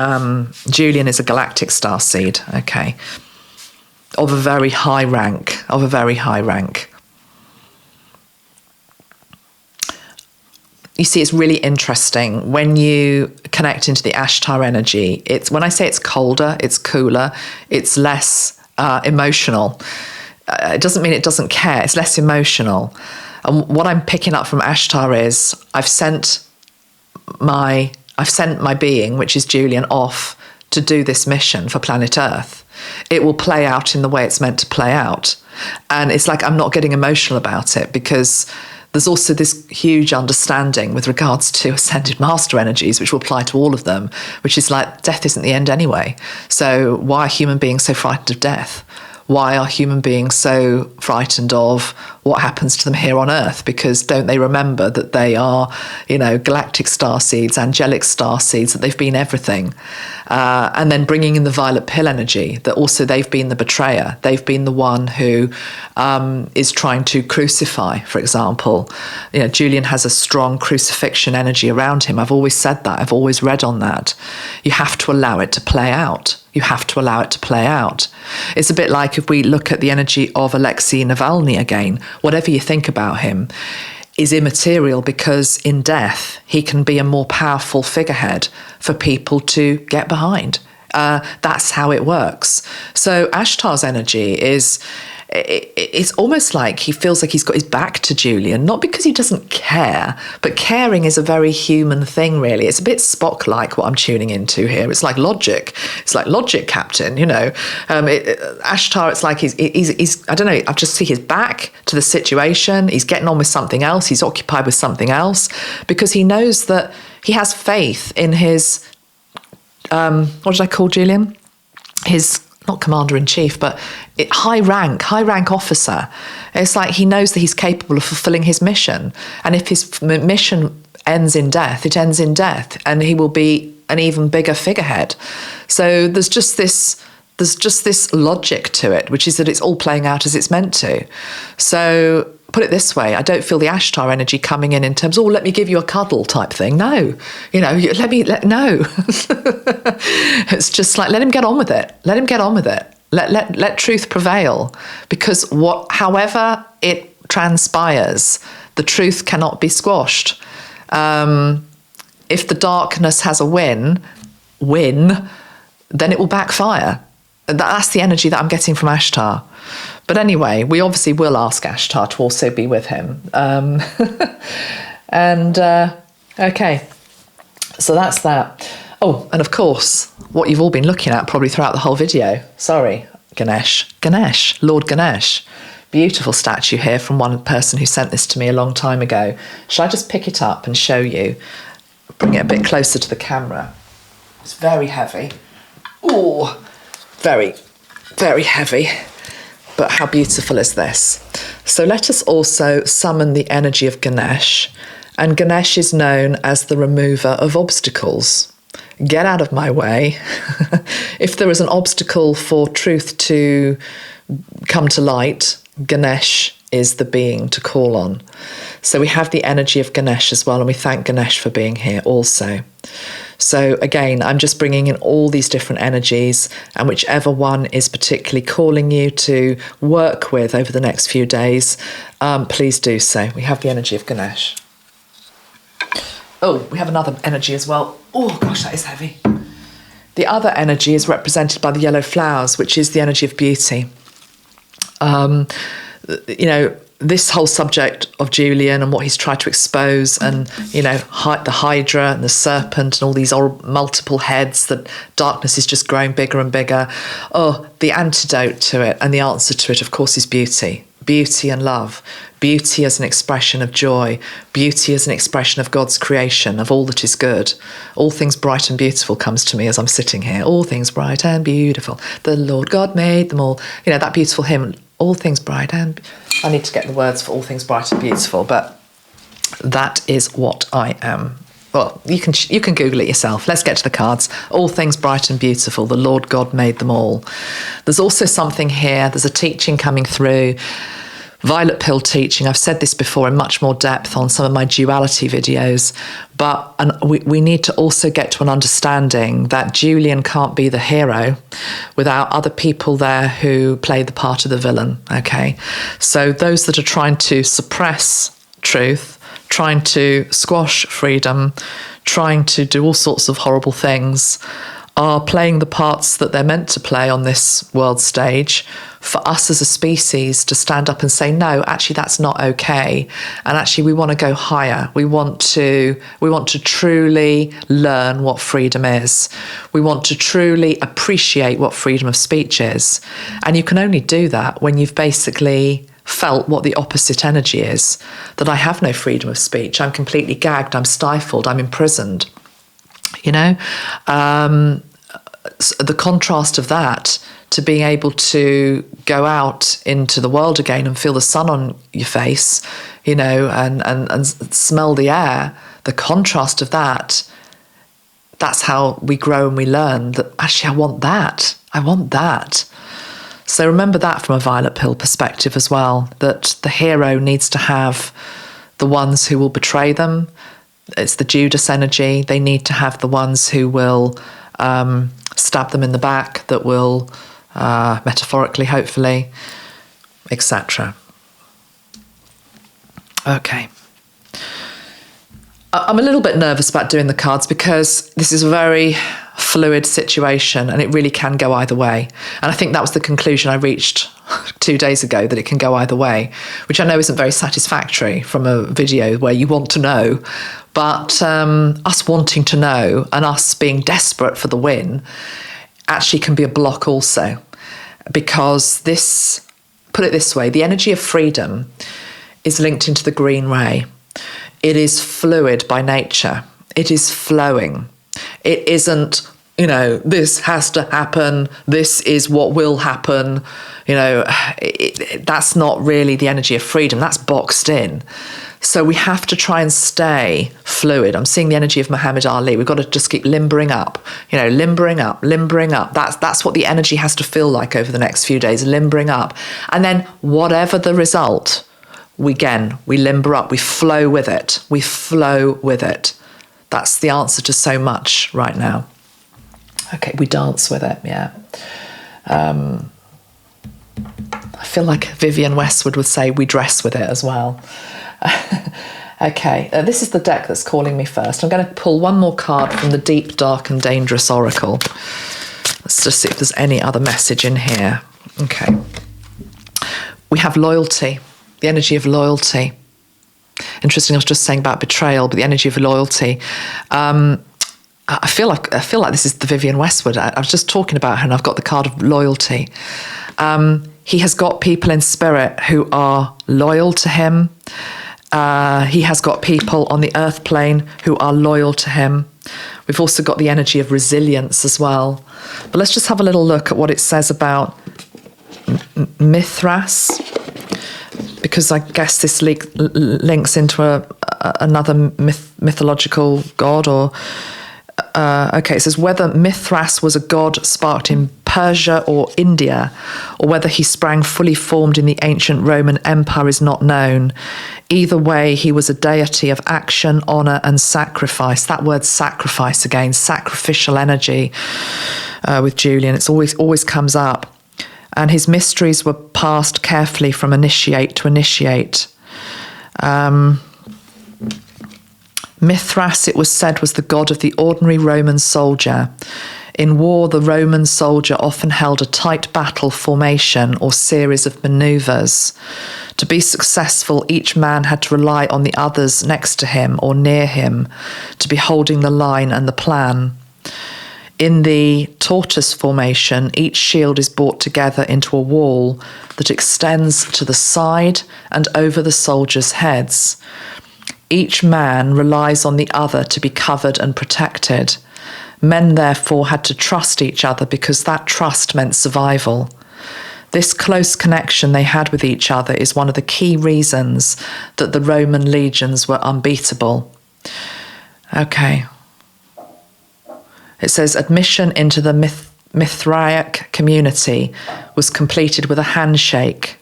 Julian is a galactic starseed, okay, of a very high rank, You see, it's really interesting when you connect into the Ashtar energy. It's when I say it's colder, it's cooler, it's less emotional. It doesn't mean it doesn't care, it's less emotional. And what I'm picking up from Ashtar is I've sent my being, which is Julian, off to do this mission for planet Earth. It will play out in the way it's meant to play out. And it's like I'm not getting emotional about it, because there's also this huge understanding with regards to ascended master energies, which will apply to all of them, which is like death isn't the end anyway. So why are human beings so frightened of death? Why are human beings so frightened of what happens to them here on Earth? Because don't they remember that they are, you know, galactic starseeds, angelic starseeds, that they've been everything. And then bringing in the violet pill energy, that also they've been the betrayer. They've been the one who is trying to crucify, for example. You know, Julian has a strong crucifixion energy around him. I've always said that. I've always read on that. You have to allow it to play out. You have to allow it to play out. It's a bit like if we look at the energy of Alexei Navalny again, whatever you think about him is immaterial, because in death, he can be a more powerful figurehead for people to get behind. That's how it works. So Ashtar's energy is, it's almost like he feels like he's got his back to Julian, not because he doesn't care, but caring is a very human thing, really. It's a bit Spock-like what I'm tuning into here. It's like logic. It's like logic, Captain, you know. Ashtar, it's like he's I don't know, I just see his back to the situation. He's getting on with something else. He's occupied with something else, because he knows that he has faith in his, what did I call Julian? His not commander-in-chief, but high rank officer. It's like he knows that he's capable of fulfilling his mission. And if his mission ends in death, it ends in death, and he will be an even bigger figurehead. So there's just this logic to it, which is that it's all playing out as it's meant to. So put it this way, I don't feel the Ashtar energy coming in terms, oh, let me give you a cuddle type thing. No, no. It's just like, let him get on with it. Let him get on with it. Let truth prevail, because however it transpires, the truth cannot be squashed. If the darkness has a win, then it will backfire. That's the energy that I'm getting from Ashtar. But anyway, we obviously will ask Ashtar to also be with him. Okay, so that's that. Oh, and of course, what you've all been looking at probably throughout the whole video. Sorry, Ganesh, Lord Ganesh. Beautiful statue here from one person who sent this to me a long time ago. Shall I just pick it up and show you? Bring it a bit closer to the camera. It's very heavy. Oh, very, very heavy. But how beautiful is this? So let us also summon the energy of Ganesh. And Ganesh is known as the remover of obstacles. Get out of my way. If there is an obstacle for truth to come to light, Ganesh is the being to call on. So we have the energy of Ganesh as well, and we thank Ganesh for being here also. So again, I'm just bringing in all these different energies, and whichever one is particularly calling you to work with over the next few days, please do so. We have the energy of Ganesh. Oh, we have another energy as well. Oh gosh, that is heavy. The other energy is represented by the yellow flowers, which is the energy of beauty. This whole subject of Julian and what he's tried to expose, and the Hydra and the serpent and all these multiple heads, that darkness is just growing bigger and bigger. Oh, the antidote to it and the answer to it, of course, is beauty. Beauty and love. Beauty as an expression of joy. Beauty as an expression of God's creation, of all that is good. All things bright and beautiful comes to me as I'm sitting here. All things bright and beautiful. The Lord God made them all. That beautiful hymn, all things bright and... I need to get the words for all things bright and beautiful, but that is what I am. Well, you can Google it yourself. Let's get to the cards. All things bright and beautiful. The Lord God made them all. There's also something here. There's a teaching coming through. Violet pill teaching. I've said this before in much more depth on some of my duality videos, but we need to also get to an understanding that Julian can't be the hero without other people there who play the part of the villain, okay? So those that are trying to suppress truth, trying to squash freedom, trying to do all sorts of horrible things, are playing the parts that they're meant to play on this world stage for us as a species to stand up and say, no, actually that's not okay. And actually we want to go higher. We want to truly learn what freedom is. We want to truly appreciate what freedom of speech is. And you can only do that when you've basically felt what the opposite energy is, that I have no freedom of speech. I'm completely gagged. I'm stifled. I'm imprisoned. The contrast of that to being able to go out into the world again and feel the sun on your face, and smell the air, the contrast of that, that's how we grow and we learn that actually I want that. So remember that from a violet pill perspective as well, that the hero needs to have the ones who will betray them. It's the Judas energy. They need to have the ones who will stab them in the back, that will, metaphorically, hopefully, etc. Okay. I'm a little bit nervous about doing the cards because this is a very fluid situation and it really can go either way. And I think that was the conclusion I reached 2 days ago, that it can go either way, which I know isn't very satisfactory from a video where you want to know. But us wanting to know and us being desperate for the win actually can be a block also. Because this, put it this way, the energy of freedom is linked into the green ray. It is fluid by nature. It is flowing. It isn't, you know, this has to happen, this is what will happen, you know, that's not really the energy of freedom, that's boxed in. So we have to try and stay fluid. I'm seeing the energy of Muhammad Ali. We've got to just keep limbering up, you know, limbering up, limbering up. That's what the energy has to feel like over the next few days, limbering up. And then whatever the result, we limber up, we flow with it. We flow with it. That's the answer to so much right now. Okay, we dance with it, yeah. I feel like Vivienne Westwood would say we dress with it as well. Okay, this is the deck that's calling me first. I'm going to pull one more card from the Deep, Dark and Dangerous Oracle. Let's just see if there's any other message in here. Okay. We have loyalty, the energy of loyalty. Interesting, I was just saying about betrayal, but the energy of loyalty. I feel like this is the Vivienne Westwood. I was just talking about her and I've got the card of loyalty. He has got people in spirit who are loyal to him. He has got people on the earth plane who are loyal to him. We've also got the energy of resilience as well. But let's just have a little look at what it says about Mithras, because I guess this links into another mythological god. Or okay, it says whether Mithras was a god sparked in Persia or India, or whether he sprang fully formed in the ancient Roman Empire is not known. Either way, he was a deity of action, honor, and sacrifice. That word sacrifice again, sacrificial energy with Julian. It's always comes up. And his mysteries were passed carefully from initiate to initiate. Mithras, it was said, was the god of the ordinary Roman soldier. In war, the Roman soldier often held a tight battle formation or series of maneuvers. To be successful, each man had to rely on the others next to him or near him to be holding the line and the plan. In the tortoise formation, each shield is brought together into a wall that extends to the side and over the soldiers' heads. Each man relies on the other to be covered and protected. Men, therefore, had to trust each other because that trust meant survival. This close connection they had with each other is one of the key reasons that the Roman legions were unbeatable. Okay. It says admission into the Mithraic community was completed with a handshake.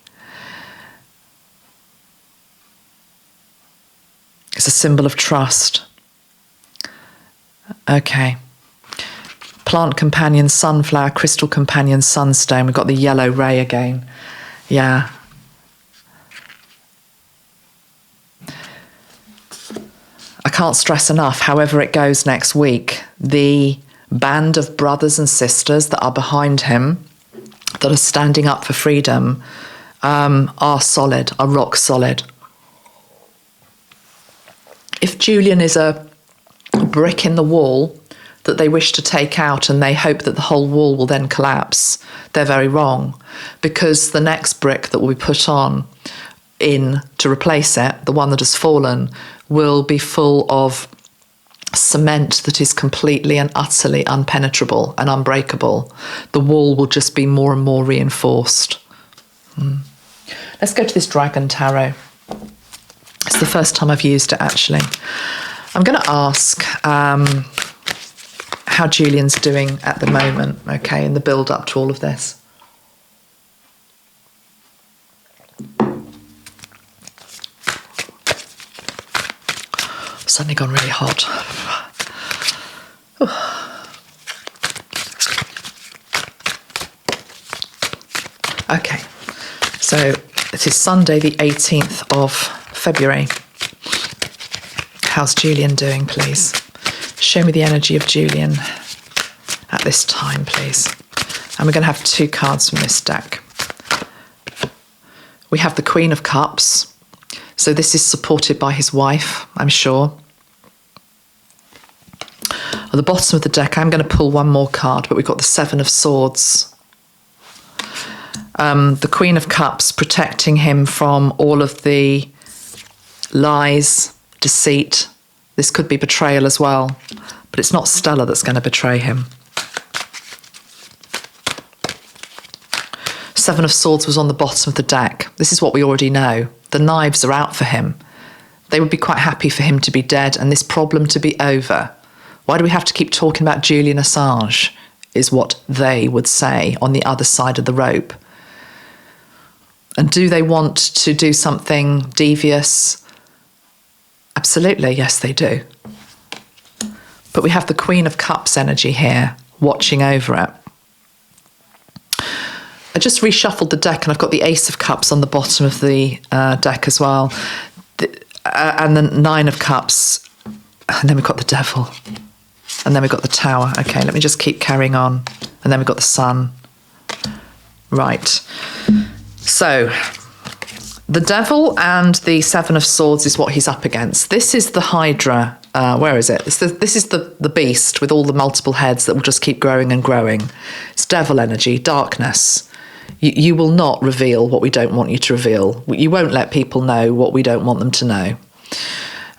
It's a symbol of trust. Okay. Plant companion, sunflower, crystal companion, sunstone. We've got the yellow ray again. Yeah. I can't stress enough, however it goes next week, the band of brothers and sisters that are behind him, that are standing up for freedom, are solid, are rock solid. If Julian is a brick in the wall that they wish to take out and they hope that the whole wall will then collapse, they're very wrong, because the next brick that will be put on in to replace it, the one that has fallen, will be full of cement that is completely and utterly unpenetrable and unbreakable. The wall will just be more and more reinforced. Let's go to this Dragon Tarot. It's the first time I've used it, actually. I'm going to ask how Julian's doing at the moment, okay, in the build-up to all of this. Suddenly gone really hot. Okay, so it is Sunday the 18th of February. How's Julian doing, please? Show me the energy of Julian at this time, please. And we're going to have two cards from this deck. We have the Queen of Cups. So this is supported by his wife, I'm sure. At the bottom of the deck, I'm going to pull one more card, but we've got the Seven of Swords. The Queen of Cups protecting him from all of the lies, deceit. This could be betrayal as well, but it's not Stella that's going to betray him. Seven of Swords was on the bottom of the deck. This is what we already know. The knives are out for him. They would be quite happy for him to be dead and this problem to be over. Why do we have to keep talking about Julian Assange, is what they would say on the other side of the rope. And do they want to do something devious? Absolutely, yes, they do. But we have the Queen of Cups energy here, watching over it. I just reshuffled the deck and I've got the Ace of Cups on the bottom of the deck as well. And the Nine of Cups. And then we've got the Devil. And then we've got the Tower. Okay, let me just keep carrying on. And then we've got the Sun. Right. So, the Devil and the Seven of Swords is what he's up against. This is the Hydra. Where is it? This is the beast with all the multiple heads that will just keep growing and growing. It's devil energy, darkness. You will not reveal what we don't want you to reveal. You won't let people know what we don't want them to know.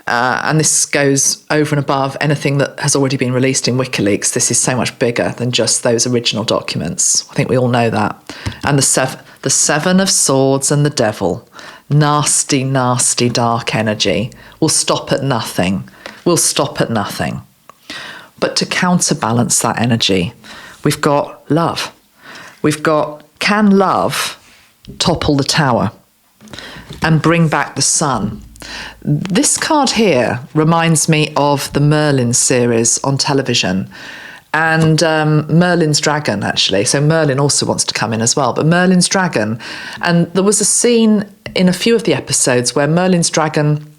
And this goes over and above anything that has already been released in WikiLeaks. This is so much bigger than just those original documents. I think we all know that. And the Seven of Swords and the Devil. Nasty, nasty, dark energy. Will stop at nothing. Will stop at nothing. But to counterbalance that energy, we've got love. We've got, can love topple the Tower and bring back the Sun? This card here reminds me of the Merlin series on television and Merlin's Dragon, actually. So Merlin also wants to come in as well, but Merlin's Dragon. And there was a scene in a few of the episodes where Merlin's Dragon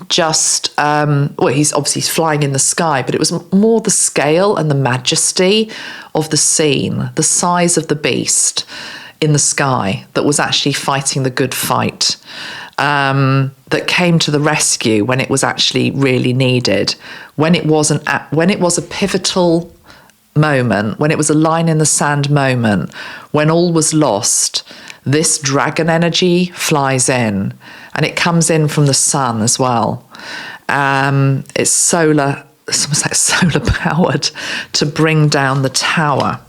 just, he's obviously flying in the sky, but it was more the scale and the majesty of the scene, the size of the beast in the sky that was actually fighting the good fight. That came to the rescue when it was actually really needed, when it was a pivotal moment, when it was a line in the sand moment, when all was lost. This dragon energy flies in, and it comes in from the sun as well. It's solar, it's almost like solar powered to bring down the Tower.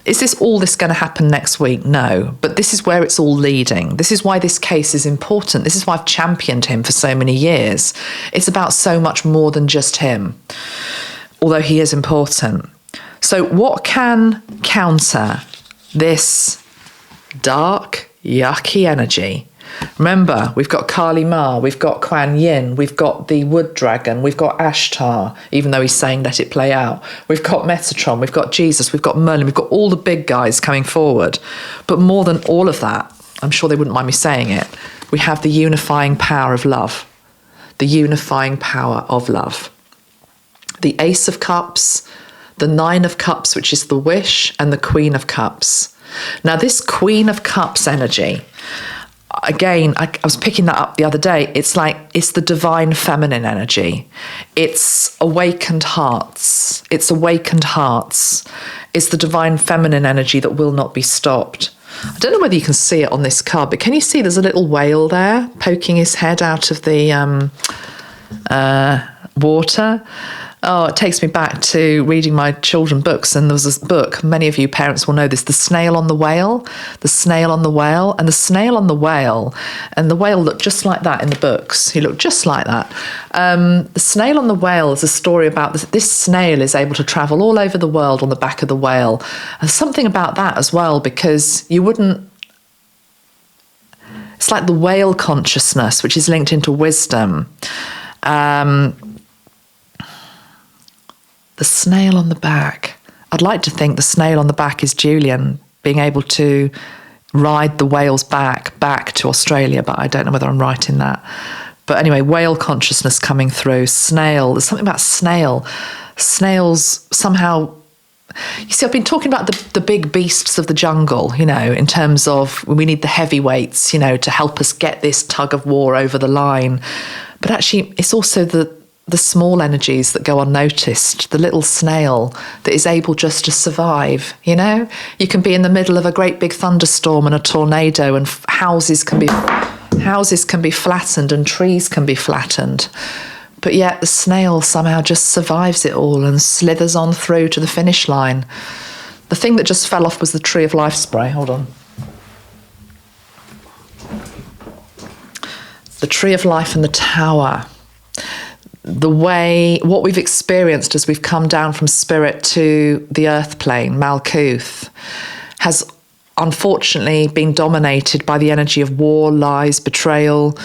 Is all this going to happen next week? No, but this is where it's all leading. This is why this case is important. This is why I've championed him for so many years. It's about so much more than just him, although he is important. So what can counter this dark, yucky energy? Remember, we've got Kali Ma, we've got Kuan Yin, we've got the Wood Dragon, we've got Ashtar, even though he's saying let it play out. We've got Metatron, we've got Jesus, we've got Merlin, we've got all the big guys coming forward. But more than all of that, I'm sure they wouldn't mind me saying it, we have the unifying power of love. The unifying power of love. The Ace of Cups, the Nine of Cups, which is the wish, and the Queen of Cups. Now this Queen of Cups energy, again, I was picking that up the other day. It's the divine feminine energy. It's awakened hearts. It's awakened hearts. It's the divine feminine energy that will not be stopped. I don't know whether you can see it on this card, but can you see there's a little whale there poking his head out of the water? Oh, it takes me back to reading my children books, and there was this book, many of you parents will know this, The Snail on the Whale, The Snail on the Whale, and the snail on the whale, and the whale looked just like that in the books. He looked just like that. The Snail on the Whale is a story about this snail is able to travel all over the world on the back of the whale. And something about that as well, because you wouldn't, it's like the whale consciousness, which is linked into wisdom. The snail on the back. I'd like to think the snail on the back is Julian being able to ride the whale's back to Australia, but I don't know whether I'm right in that. But anyway, whale consciousness coming through. Snail, there's something about snail. Snails somehow, you see, I've been talking about the big beasts of the jungle, in terms of we need the heavyweights, to help us get this tug of war over the line. But actually, it's also the small energies that go unnoticed, the little snail that is able just to survive, You can be in the middle of a great big thunderstorm and a tornado, and houses can be flattened and trees can be flattened. But yet the snail somehow just survives it all and slithers on through to the finish line. The thing that just fell off was the Tree of Life spray. Hold on. The tree of life and the tower. What we've experienced as we've come down from spirit to the earth plane, Malkuth, has unfortunately been dominated by the energy of war, lies, betrayal,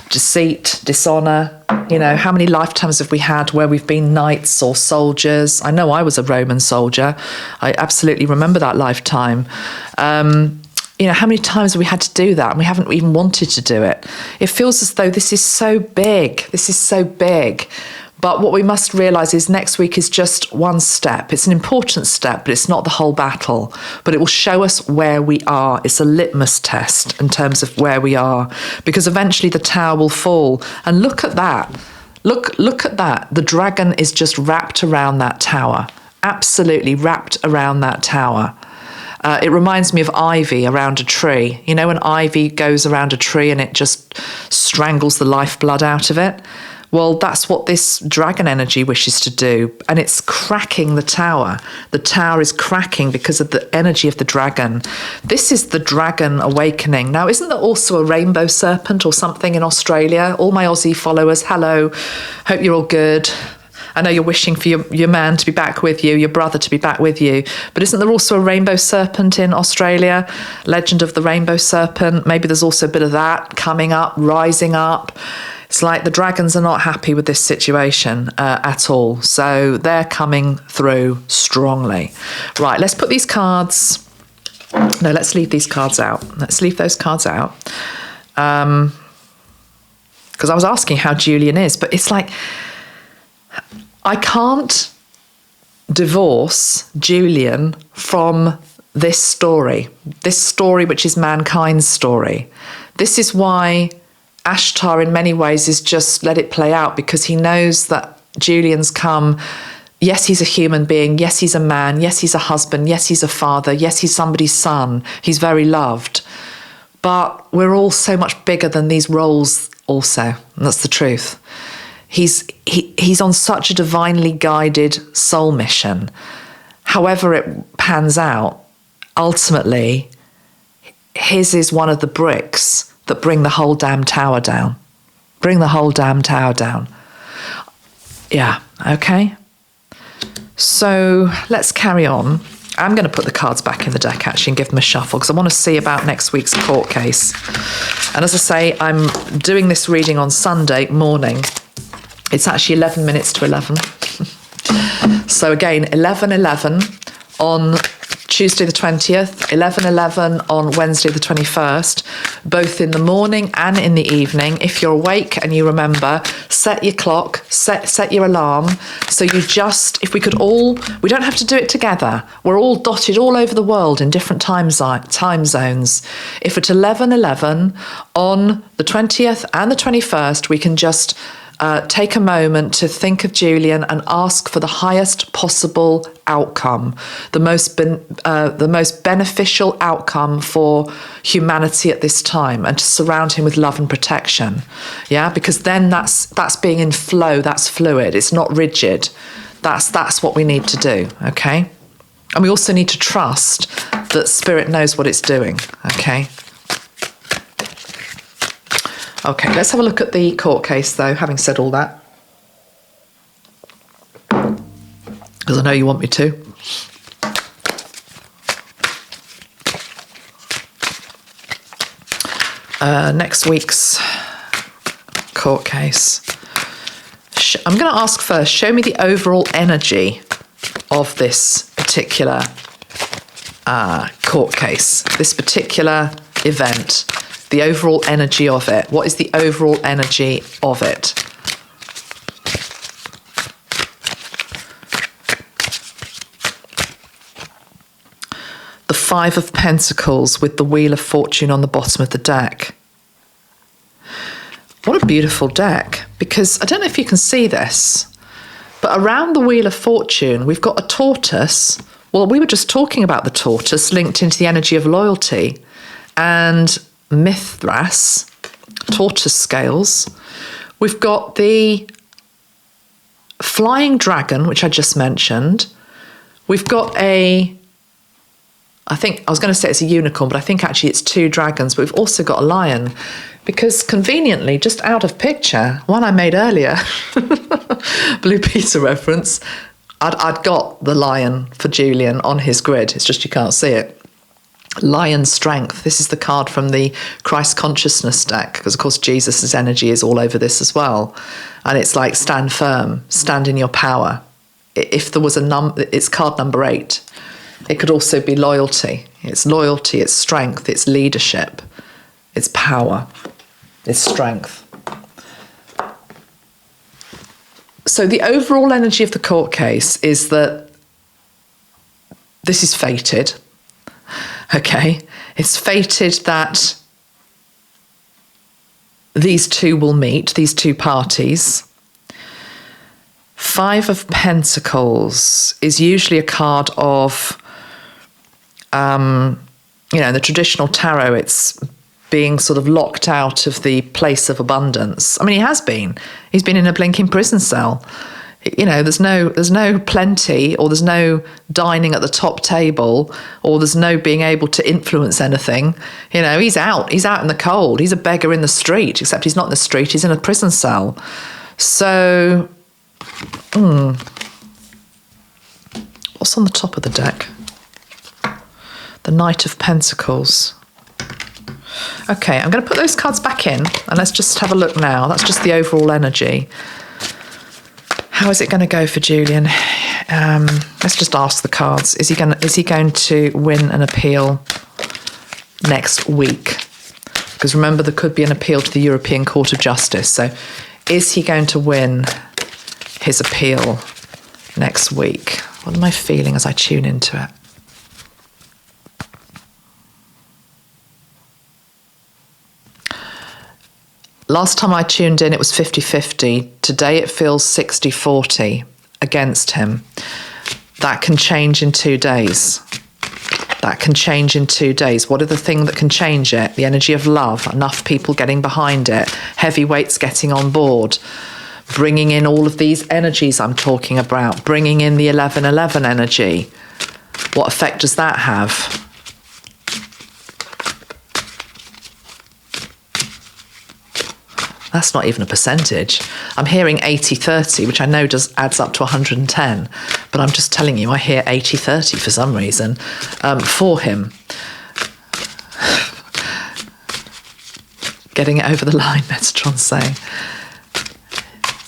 deceit, dishonor. You know, how many lifetimes have we had where we've been knights or soldiers? I know I was a Roman soldier. I absolutely remember that lifetime. You know, how many times have we had to do that and we haven't even wanted to do it? It feels as though this is so big. This is so big. But what we must realise is next week is just one step. It's an important step, but it's not the whole battle. But it will show us where we are. It's a litmus test in terms of where we are, because eventually the tower will fall. And look at that. Look at that. The dragon is just wrapped around that tower. Absolutely wrapped around that tower. It reminds me of ivy around a tree. You know, when ivy goes around a tree and it just strangles the lifeblood out of it? Well, that's what this dragon energy wishes to do. And it's cracking the tower. The tower is cracking because of the energy of the dragon. This is the dragon awakening. Now, isn't there also a rainbow serpent or something in Australia? All my Aussie followers, hello. Hope you're all good. I know you're wishing for your man to be back with you, your brother to be back with you. But isn't there also a rainbow serpent in Australia? Legend of the rainbow serpent. Maybe there's also a bit of that coming up, rising up. It's like the dragons are not happy with this situation at all. So they're coming through strongly. Right, let's put these cards... No, let's leave these cards out. Let's leave those cards out. Because I was asking how Julian is, but it's like... I can't divorce Julian from this story which is mankind's story. This is why Ashtar in many ways is just let it play out, because he knows that Julian's come. Yes, he's a human being. Yes, he's a man. Yes, he's a husband. Yes, he's a father. Yes, he's somebody's son. He's very loved. But we're all so much bigger than these roles also. And that's the truth. He's on such a divinely guided soul mission. However it pans out, ultimately, his is one of the bricks that bring the whole damn tower down. Bring the whole damn tower down. Yeah, okay. So let's carry on. I'm going to put the cards back in the deck actually and give them a shuffle, because I want to see about next week's court case. And as I say, I'm doing this reading on Sunday morning. It's actually 11 minutes to 11. So again, 11:11 on Tuesday the 20th, 11:11 on Wednesday the 21st, both in the morning and in the evening. If you're awake and you remember, set your clock, set your alarm. So you just, if we could all, we don't have to do it together. We're all dotted all over the world in different time zones. If at 11:11 on the 20th and the 21st, we can just take a moment to think of Julian and ask for the highest possible outcome, the most beneficial outcome for humanity at this time, and to surround him with love and protection. Yeah, because then that's being in flow. That's fluid. It's not rigid. That's what we need to do. Okay, and we also need to trust that Spirit knows what it's doing. Okay. Okay, let's have a look at the court case, though, having said all that. Because I know you want me to. Next week's court case. I'm going to ask first, show me the overall energy of this particular court case, this particular event. The overall energy of it. What is the overall energy of it? The Five of Pentacles with the Wheel of Fortune on the bottom of the deck. What a beautiful deck. Because I don't know if you can see this, but around the Wheel of Fortune, we've got a tortoise. Well, we were just talking about the tortoise linked into the energy of loyalty. And Mithras, tortoise scales. We've got the flying dragon, which I just mentioned. We've got I think I was going to say it's a unicorn, but I think actually it's two dragons. But we've also got a lion. Because conveniently, just out of picture, one I made earlier, Blue Peter reference, I'd got the lion for Julian on his grid. It's just you can't see it. Lion strength. This is the card from the Christ consciousness deck, because of course Jesus's energy is all over this as well. And it's like stand firm, stand in your power. If there was it's card number 8. It could also be loyalty. It's loyalty, it's strength, it's leadership, it's power, it's strength. So the overall energy of the court case is that this is fated. Okay, it's fated that these two will meet, these two parties. 5 of Pentacles is usually a card of, in the traditional tarot, it's being sort of locked out of the place of abundance. I mean, he has been. He's been in a blinking prison cell. There's no plenty, or there's no dining at the top table, or there's no being able to influence anything. He's out in the cold. He's a beggar in the street, except he's not in the street, he's in a prison cell. So, what's on the top of the deck? The Knight of Pentacles. Okay, I'm going to put those cards back in, and let's just have a look now. That's just the overall energy. How is it going to go for Julian? Let's just ask the cards. Is he going to win an appeal next week? Because remember, there could be an appeal to the European Court of Justice. So is he going to win his appeal next week? What am I feeling as I tune into it? Last time I tuned in, it was 50-50. Today it feels 60-40 against him. That can change in 2 days. That can change in 2 days. What are the things that can change it? The energy of love, enough people getting behind it, heavyweights getting on board, bringing in all of these energies I'm talking about, bringing in the 11-11 energy. What effect does that have? That's not even a percentage. I'm hearing 80-30, which I know adds up to 110. But I'm just telling you, I hear 80-30 for some reason for him. Getting it over the line, Metatron's saying.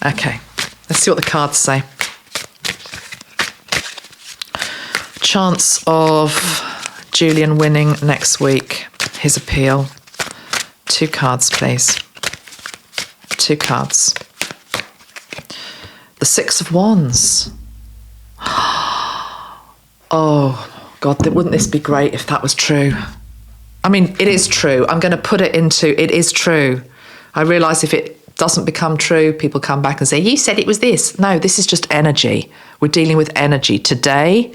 Okay, let's see what the cards say. Chance of Julian winning next week, his appeal. 2 cards, please. 2 cards. The 6 of Wands. Oh, God, wouldn't this be great if that was true? I mean, it is true. I'm going to put it into, it is true. I realise if it doesn't become true, people come back and say, you said it was this. No, this is just energy. We're dealing with energy. Today,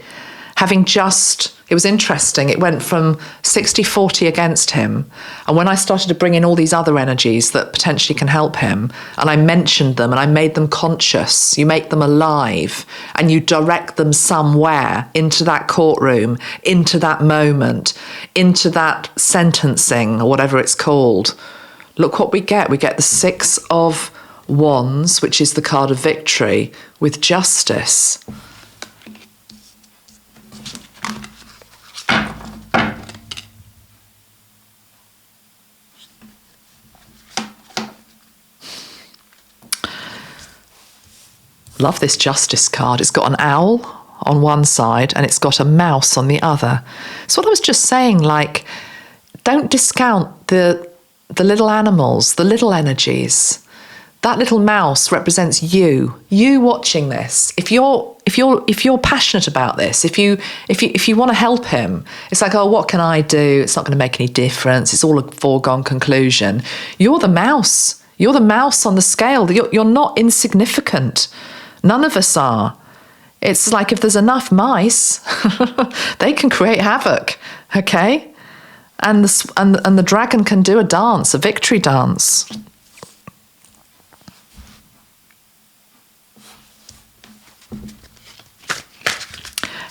it was interesting. It went from 60-40 against him. And when I started to bring in all these other energies that potentially can help him, and I mentioned them and I made them conscious, you make them alive and you direct them somewhere into that courtroom, into that moment, into that sentencing or whatever it's called. Look what we get. We get the 6 of Wands, which is the card of victory, with justice. Love this justice card. It's got an owl on one side and it's got a mouse on the other. So what I was just saying, like, don't discount the little animals, the little energies. That little mouse represents you watching this. If you're passionate about this, if you want to help him, it's like, oh, what can I do? It's not going to make any difference. It's all a foregone conclusion. You're the mouse. You're the mouse on the scale. You're not insignificant. None of us are. It's like if there's enough mice, they can create havoc, okay? And the dragon can do a dance, a victory dance.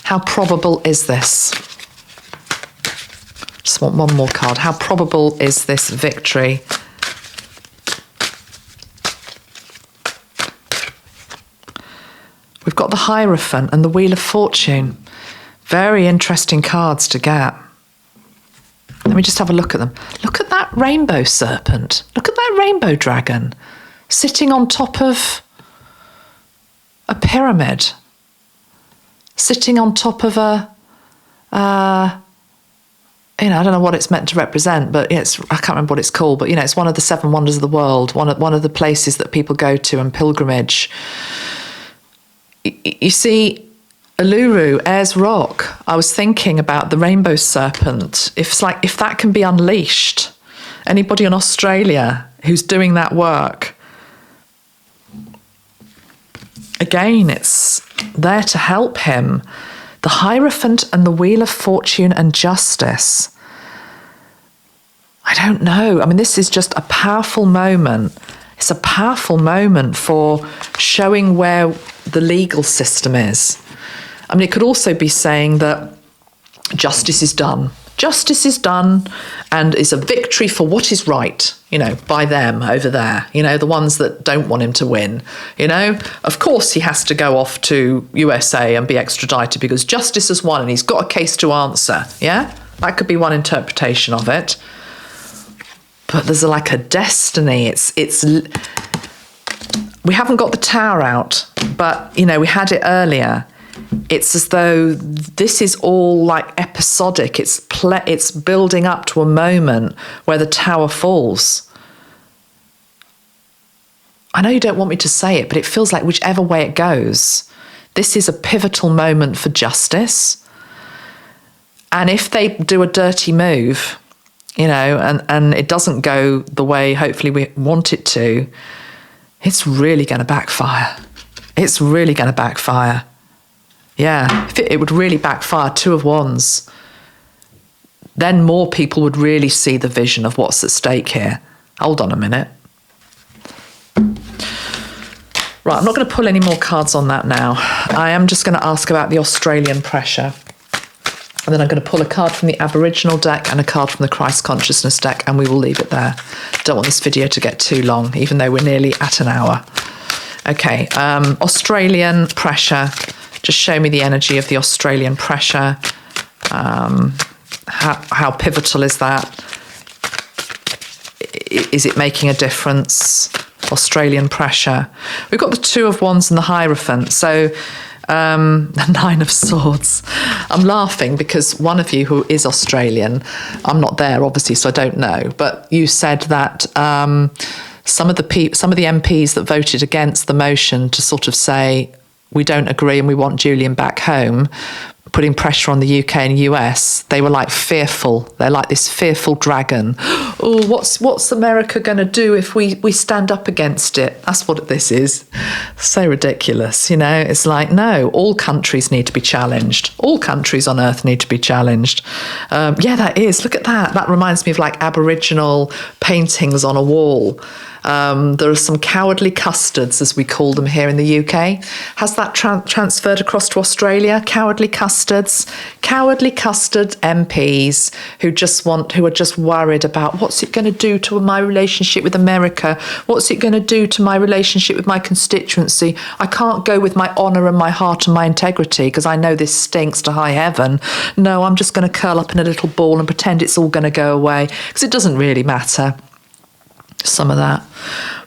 How probable is this? Just want one more card. How probable is this victory got the Hierophant and the Wheel of Fortune. Very interesting cards to get. Let me just have a look at them. Look at that rainbow serpent. Look at that rainbow dragon sitting on top of a pyramid. Sitting on top of a, I don't know what it's meant to represent, but I can't remember what it's called, but it's one of the 7 wonders of the world, one of the places that people go to and pilgrimage. You see, Uluru, Ayers Rock, I was thinking about the rainbow serpent. If that can be unleashed, anybody in Australia who's doing that work, again, it's there to help him. The Hierophant and the Wheel of Fortune and Justice. I don't know. I mean, this is just a powerful moment. It's a powerful moment for showing where the legal system is. I mean, it could also be saying that justice is done. Justice is done and is a victory for what is right, by them over there, the ones that don't want him to win, Of course, he has to go off to USA and be extradited because justice has won and he's got a case to answer, yeah? That could be one interpretation of it. But there's like a destiny. We haven't got the Tower out, but, we had it earlier. It's as though this is all like episodic. It's building up to a moment where the tower falls. I know you don't want me to say it, but it feels like whichever way it goes, this is a pivotal moment for justice. And if they do a dirty move, and it doesn't go the way hopefully we want it to, it's really going to backfire. It's really going to backfire. Yeah, it would really backfire. 2 of Wands. Then more people would really see the vision of what's at stake here. Hold on a minute. Right, I'm not going to pull any more cards on that now. I am just going to ask about the Australian pressure. And then I'm going to pull a card from the Aboriginal deck and a card from the Christ Consciousness deck, and we will leave it there. Don't want this video to get too long, even though we're nearly at an hour. Okay, Australian pressure. Just show me the energy of the Australian pressure. How pivotal is that? Is it making a difference? Australian pressure. We've got the 2 of Wands and the Hierophant. So the 9 of Swords. I'm laughing because one of you who is Australian, I'm not there obviously, so I don't know, but you said that some of the MPs that voted against the motion to sort of say, we don't agree and we want Julian back home, putting pressure on the UK and US, they were like fearful. They're like this fearful dragon. Oh, what's America going to do if we stand up against it? That's what this is. So ridiculous, It's like, no, all countries need to be challenged. All countries on earth need to be challenged. Yeah, that is. Look at that. That reminds me of like Aboriginal paintings on a wall. There are some cowardly custards, as we call them here in the UK. Has that transferred across to Australia? Cowardly custards MPs who are just worried about what's it going to do to my relationship with America? What's it going to do to my relationship with my constituency? I can't go with my honour and my heart and my integrity because I know this stinks to high heaven. No, I'm just going to curl up in a little ball and pretend it's all going to go away because it doesn't really matter. Some of that.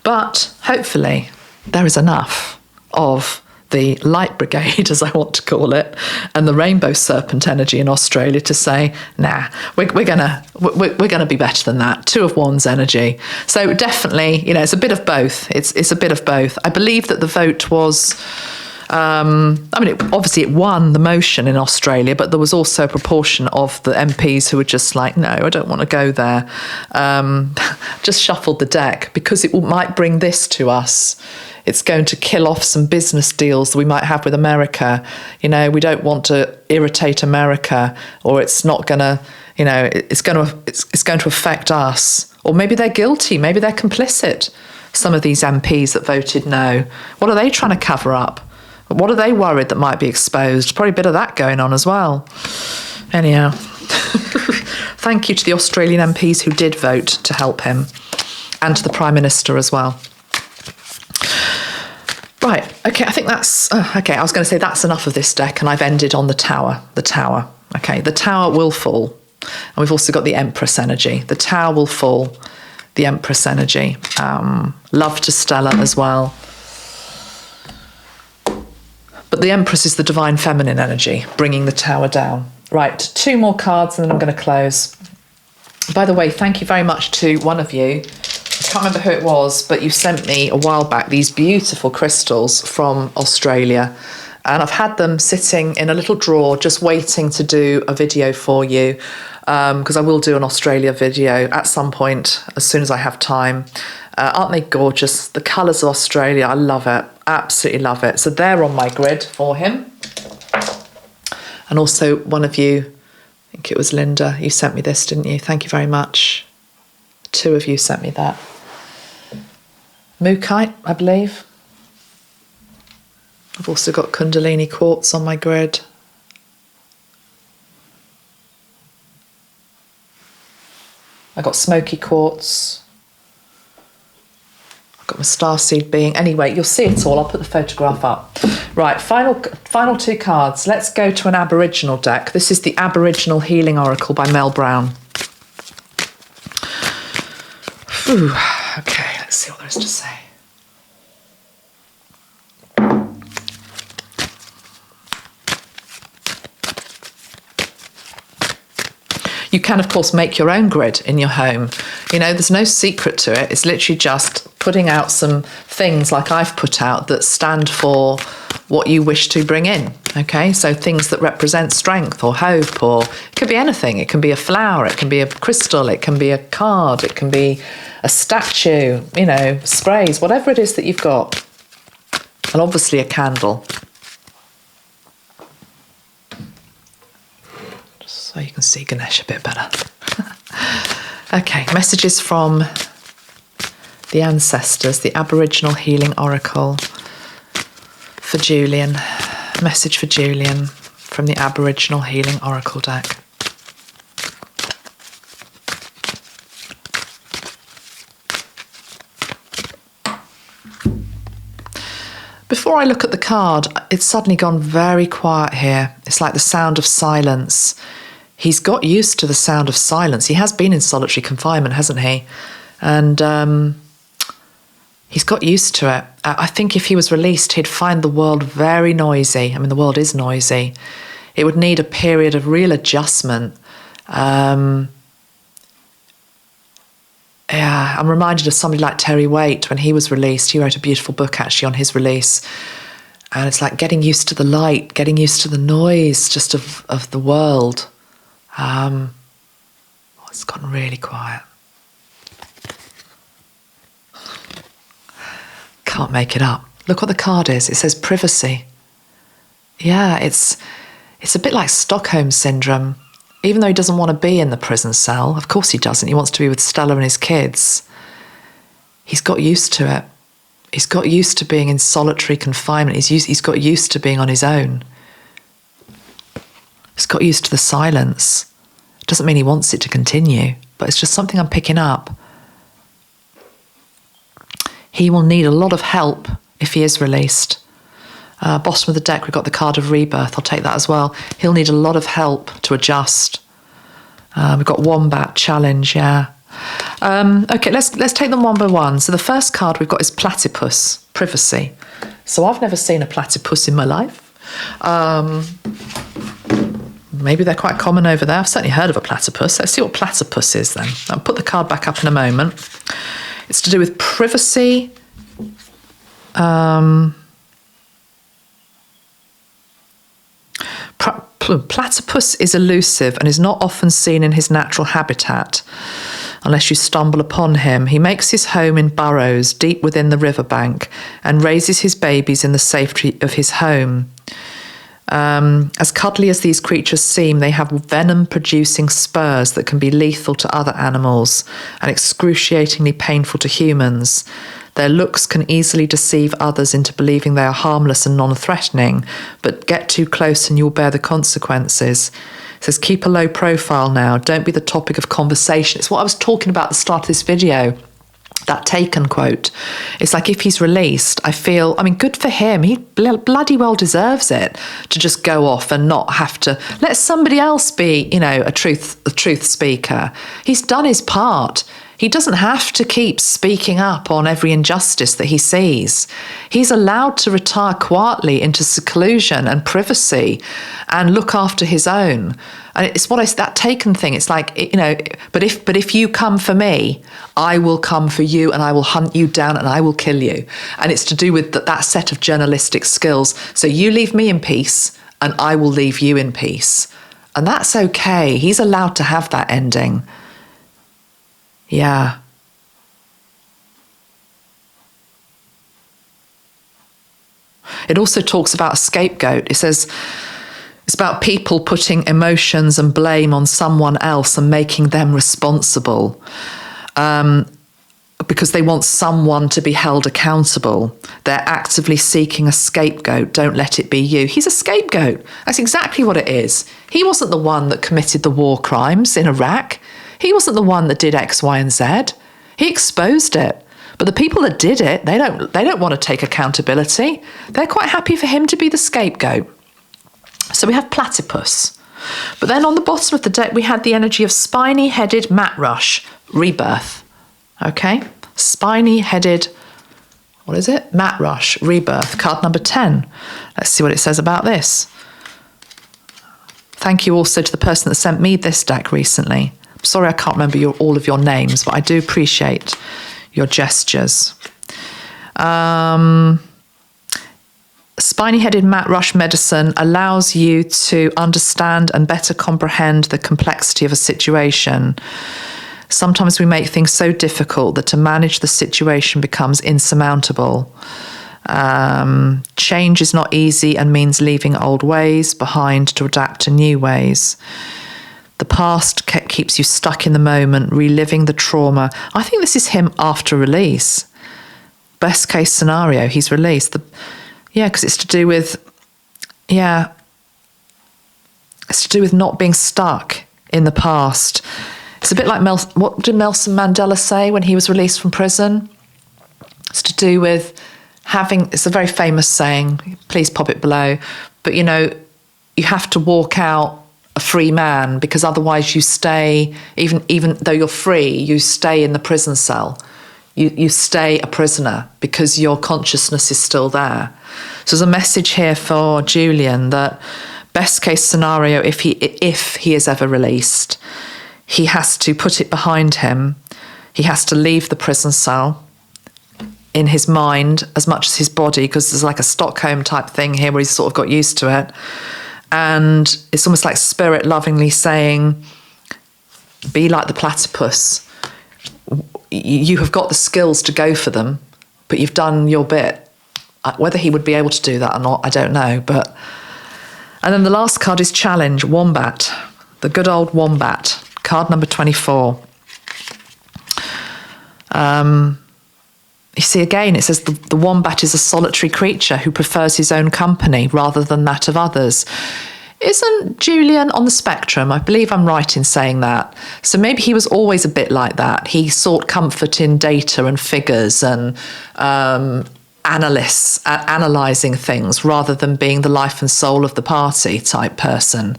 But hopefully there is enough of the light brigade, as I want to call it, and the rainbow serpent energy in Australia to say, nah, we're gonna be better than that. 2 of Wands energy. So definitely, it's a bit of both. It's a bit of both. I believe that the vote was obviously it won the motion in Australia, but there was also a proportion of the MPs who were just like, no, I don't want to go there. Just shuffled the deck because it might bring this to us. It's going to kill off some business deals that we might have with America. We don't want to irritate America, or it's not going to, it's going to affect us. Or maybe they're guilty, maybe they're complicit. Some of these MPs that voted no. What are they trying to cover up? What are they worried that might be exposed? Probably a bit of that going on as well. Anyhow, thank you to the Australian MPs who did vote to help him, and to the Prime Minister as well. Right, Okay, I think that's... okay, I was going to say that's enough of this deck, and I've ended on the Tower. The Tower. Okay, the Tower will fall. And we've also got the Empress energy. The Tower will fall. The Empress energy. Love to Stella as well. But the Empress is the divine feminine energy, bringing the Tower down. Right, 2 more cards and then I'm going to close. By the way, thank you very much to one of you. I can't remember who it was, but you sent me a while back these beautiful crystals from Australia. And I've had them sitting in a little drawer, just waiting to do a video for you, because I will do an Australia video at some point, as soon as I have time. Aren't they gorgeous? The colours of Australia, I love it. Absolutely love it. So they're on my grid for him. And also one of you, I think it was Linda, you sent me this, didn't you? Thank you very much. 2 of you sent me that. Mookite, I believe. I've also got Kundalini quartz on my grid. I got smoky quartz. I've got my starseed being. Anyway, you'll see it all. I'll put the photograph up. Right, final 2 cards. Let's go to an Aboriginal deck. This is the Aboriginal Healing Oracle by Mel Brown. Whew. Okay, let's see what there is to say. You can, of course, make your own grid in your home. You know, there's no secret to it. It's literally just putting out some things like I've put out that stand for what you wish to bring in. Okay, so things that represent strength or hope, or it could be anything. It can be a flower, it can be a crystal, it can be a card, it can be a statue, you know, sprays, whatever it is that you've got. And obviously a candle. So you can see Ganesh a bit better. Okay, messages from the ancestors, the Aboriginal Healing Oracle for Julian. Message for Julian from the Aboriginal Healing Oracle deck. Before I look at the card, it's suddenly gone very quiet here. It's like the sound of silence. He's got used to the sound of silence. He has been in solitary confinement, hasn't he? And he's got used to it. I think if he was released, he'd find the world very noisy. I mean, the world is noisy. It would need a period of real adjustment. Yeah, I'm reminded of somebody like Terry Waite when he was released. He wrote a beautiful book actually on his release. And it's like getting used to the light, getting used to the noise just of the world. It's gotten really quiet. Can't make it up. Look what the card is. It says privacy. Yeah, it's a bit like Stockholm Syndrome. Even though he doesn't want to be in the prison cell, of course he doesn't. He wants to be with Stella and his kids. He's got used to it. He's got used to being in solitary confinement. He's got used to being on his own. He's got used to the silence. Doesn't mean he wants it to continue, but it's just something I'm picking up. He will need a lot of help if he is released. Bottom of the deck, we've got the card of rebirth. I'll take that as well. He'll need a lot of help to adjust. We've got wombat challenge, yeah. Okay, let's take them one by one. So the first card we've got is platypus, privacy. So I've never seen a platypus in my life. Maybe they're quite common over there. I've certainly heard of a platypus. Let's see what platypus is then. I'll put the card back up in a moment. It's to do with privacy. Platypus is elusive and is not often seen in his natural habitat unless you stumble upon him. He makes his home in burrows deep within the riverbank and raises his babies in the safety of his home. As cuddly as these creatures seem, they have venom-producing spurs that can be lethal to other animals and excruciatingly painful to humans. Their looks can easily deceive others into believing they are harmless and non-threatening, but get too close and you'll bear the consequences. It says, keep a low profile now. Don't be the topic of conversation. It's what I was talking about at the start of this video. That Taken quote. It's like, if he's released, I feel, I mean, good for him. He bloody well deserves it to just go off and not have to let somebody else be, you know, a truth speaker. He's done his part. He doesn't have to keep speaking up on every injustice that he sees. He's allowed to retire quietly into seclusion and privacy and look after his own. And it's that Taken thing. It's like, you know, but if you come for me, I will come for you, and I will hunt you down, and I will kill you. And it's to do with that set of journalistic skills. So you leave me in peace, and I will leave you in peace. And that's okay. He's allowed to have that ending. Yeah. It also talks about a scapegoat. It says it's about people putting emotions and blame on someone else and making them responsible because they want someone to be held accountable. They're actively seeking a scapegoat. Don't let it be you. He's a scapegoat. That's exactly what it is. He wasn't the one that committed the war crimes in Iraq. He wasn't the one that did X, Y, and Z. He exposed it. But the people that did it, they don't want to take accountability. They're quite happy for him to be the scapegoat. So we have platypus. But then on the bottom of the deck, we had the energy of spiny-headed mat rush, rebirth. Okay? Spiny-headed, what is it? Mat rush, rebirth, card number 10. Let's see what it says about this. Thank you also to the person that sent me this deck recently. Sorry, I can't remember all of your names, but I do appreciate your gestures. Spiny-headed mat rush medicine allows you to understand and better comprehend the complexity of a situation. Sometimes we make things so difficult that to manage the situation becomes insurmountable. Change is not easy and means leaving old ways behind to adapt to new ways. The past keeps you stuck in the moment, reliving the trauma. I think this is him after release. Best case scenario, he's released. Because it's to do with, it's to do with not being stuck in the past. It's a bit like, what did Nelson Mandela say when he was released from prison? It's to do with it's a very famous saying, please pop it below, but you know, you have to walk out a free man, because otherwise you stay, even though you're free, you stay in the prison cell. You stay a prisoner because your consciousness is still there. So there's a message here for Julian that best case scenario, if he is ever released, he has to put it behind him. He has to leave the prison cell in his mind as much as his body, because there's like a Stockholm type thing here where he's sort of got used to it. And it's almost like spirit lovingly saying, be like the platypus. You have got the skills to go for them, but you've done your bit. Whether he would be able to do that or not, I don't know. And then the last card is challenge, wombat. The good old wombat, card number 24. You see, again, it says the wombat is a solitary creature who prefers his own company rather than that of others. Isn't Julian on the spectrum? I believe I'm right in saying that. So maybe he was always a bit like that. He sought comfort in data and figures and analysing things rather than being the life and soul of the party type person.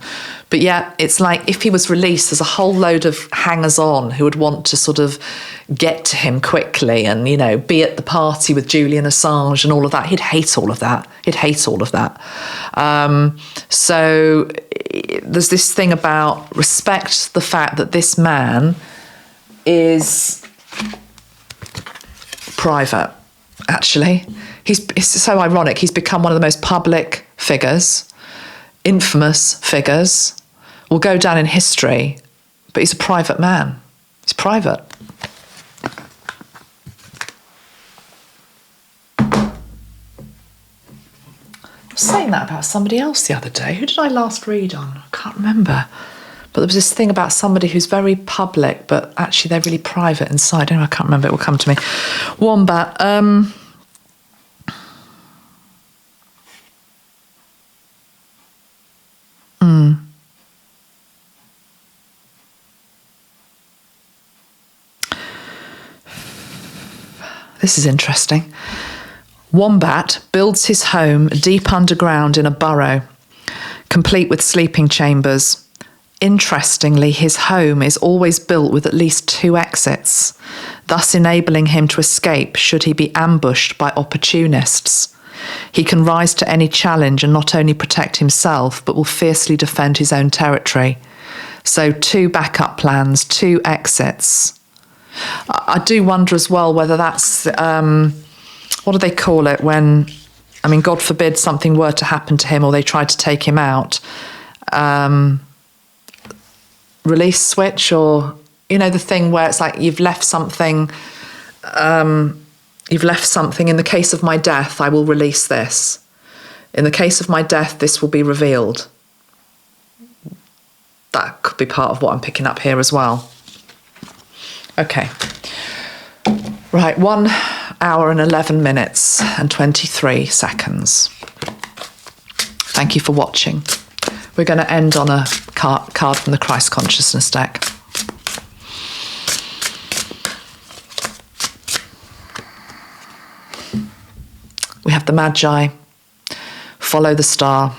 But yeah, it's like if he was released, there's a whole load of hangers-on who would want to sort of get to him quickly and, you know, be at the party with Julian Assange and all of that. He'd hate all of that. So there's this thing about respect the fact that this man is private. Actually, it's so ironic. He's become one of the most public figures, infamous figures, will go down in history, but he's a private man. He's private. I was saying that about somebody else the other day. Who did I last read on? I can't remember. But there was this thing about somebody who's very public, but actually they're really private inside. Anyway, I can't remember. It will come to me. Wombat. This is interesting. Wombat builds his home deep underground in a burrow, complete with sleeping chambers. Interestingly, his home is always built with at least 2 exits, thus enabling him to escape should he be ambushed by opportunists. He can rise to any challenge and not only protect himself, but will fiercely defend his own territory. So 2 backup plans, 2 exits. I do wonder as well whether that's, what do they call it when, I mean, God forbid something were to happen to him or they tried to take him out. Release switch, or, you know, the thing where it's like you've left something, in the case of my death, I will release this. In the case of my death, this will be revealed. That could be part of what I'm picking up here as well. Okay. Right, 1 hour and 11 minutes and 23 seconds. Thank you for watching. We're going to end on a card from the Christ Consciousness deck. We have the Magi. Follow the star.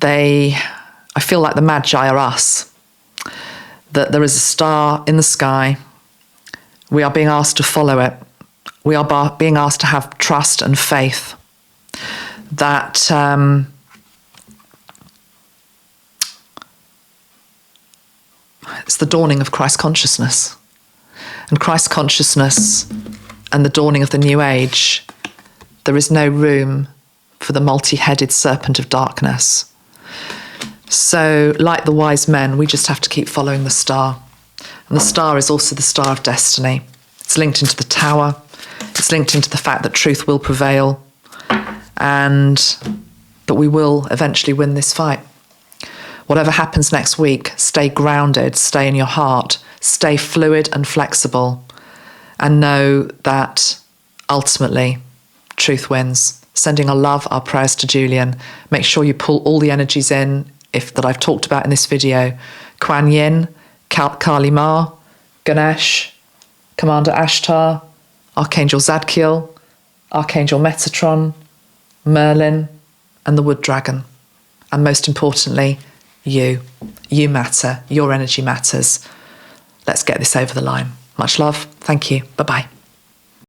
I feel like the Magi are us. That there is a star in the sky. We are being asked to follow it. We are being asked to have trust and faith. That it's the dawning of Christ consciousness. And Christ consciousness and the dawning of the new age, there is no room for the multi-headed serpent of darkness. So, like the wise men, we just have to keep following the star. And the star is also the star of destiny. It's linked into the tower. It's linked into the fact that truth will prevail and that we will eventually win this fight. Whatever happens next week, stay grounded, stay in your heart, stay fluid and flexible, and know that ultimately truth wins. Sending our love, our prayers to Julian. Make sure you pull all the energies in that I've talked about in this video. Kuan Yin, Kali Ma, Ganesh, Commander Ashtar, Archangel Zadkiel, Archangel Metatron, Merlin, and the Wood Dragon. And most importantly, you. You matter. Your energy matters. Let's get this over the line. Much love. Thank you. Bye-bye.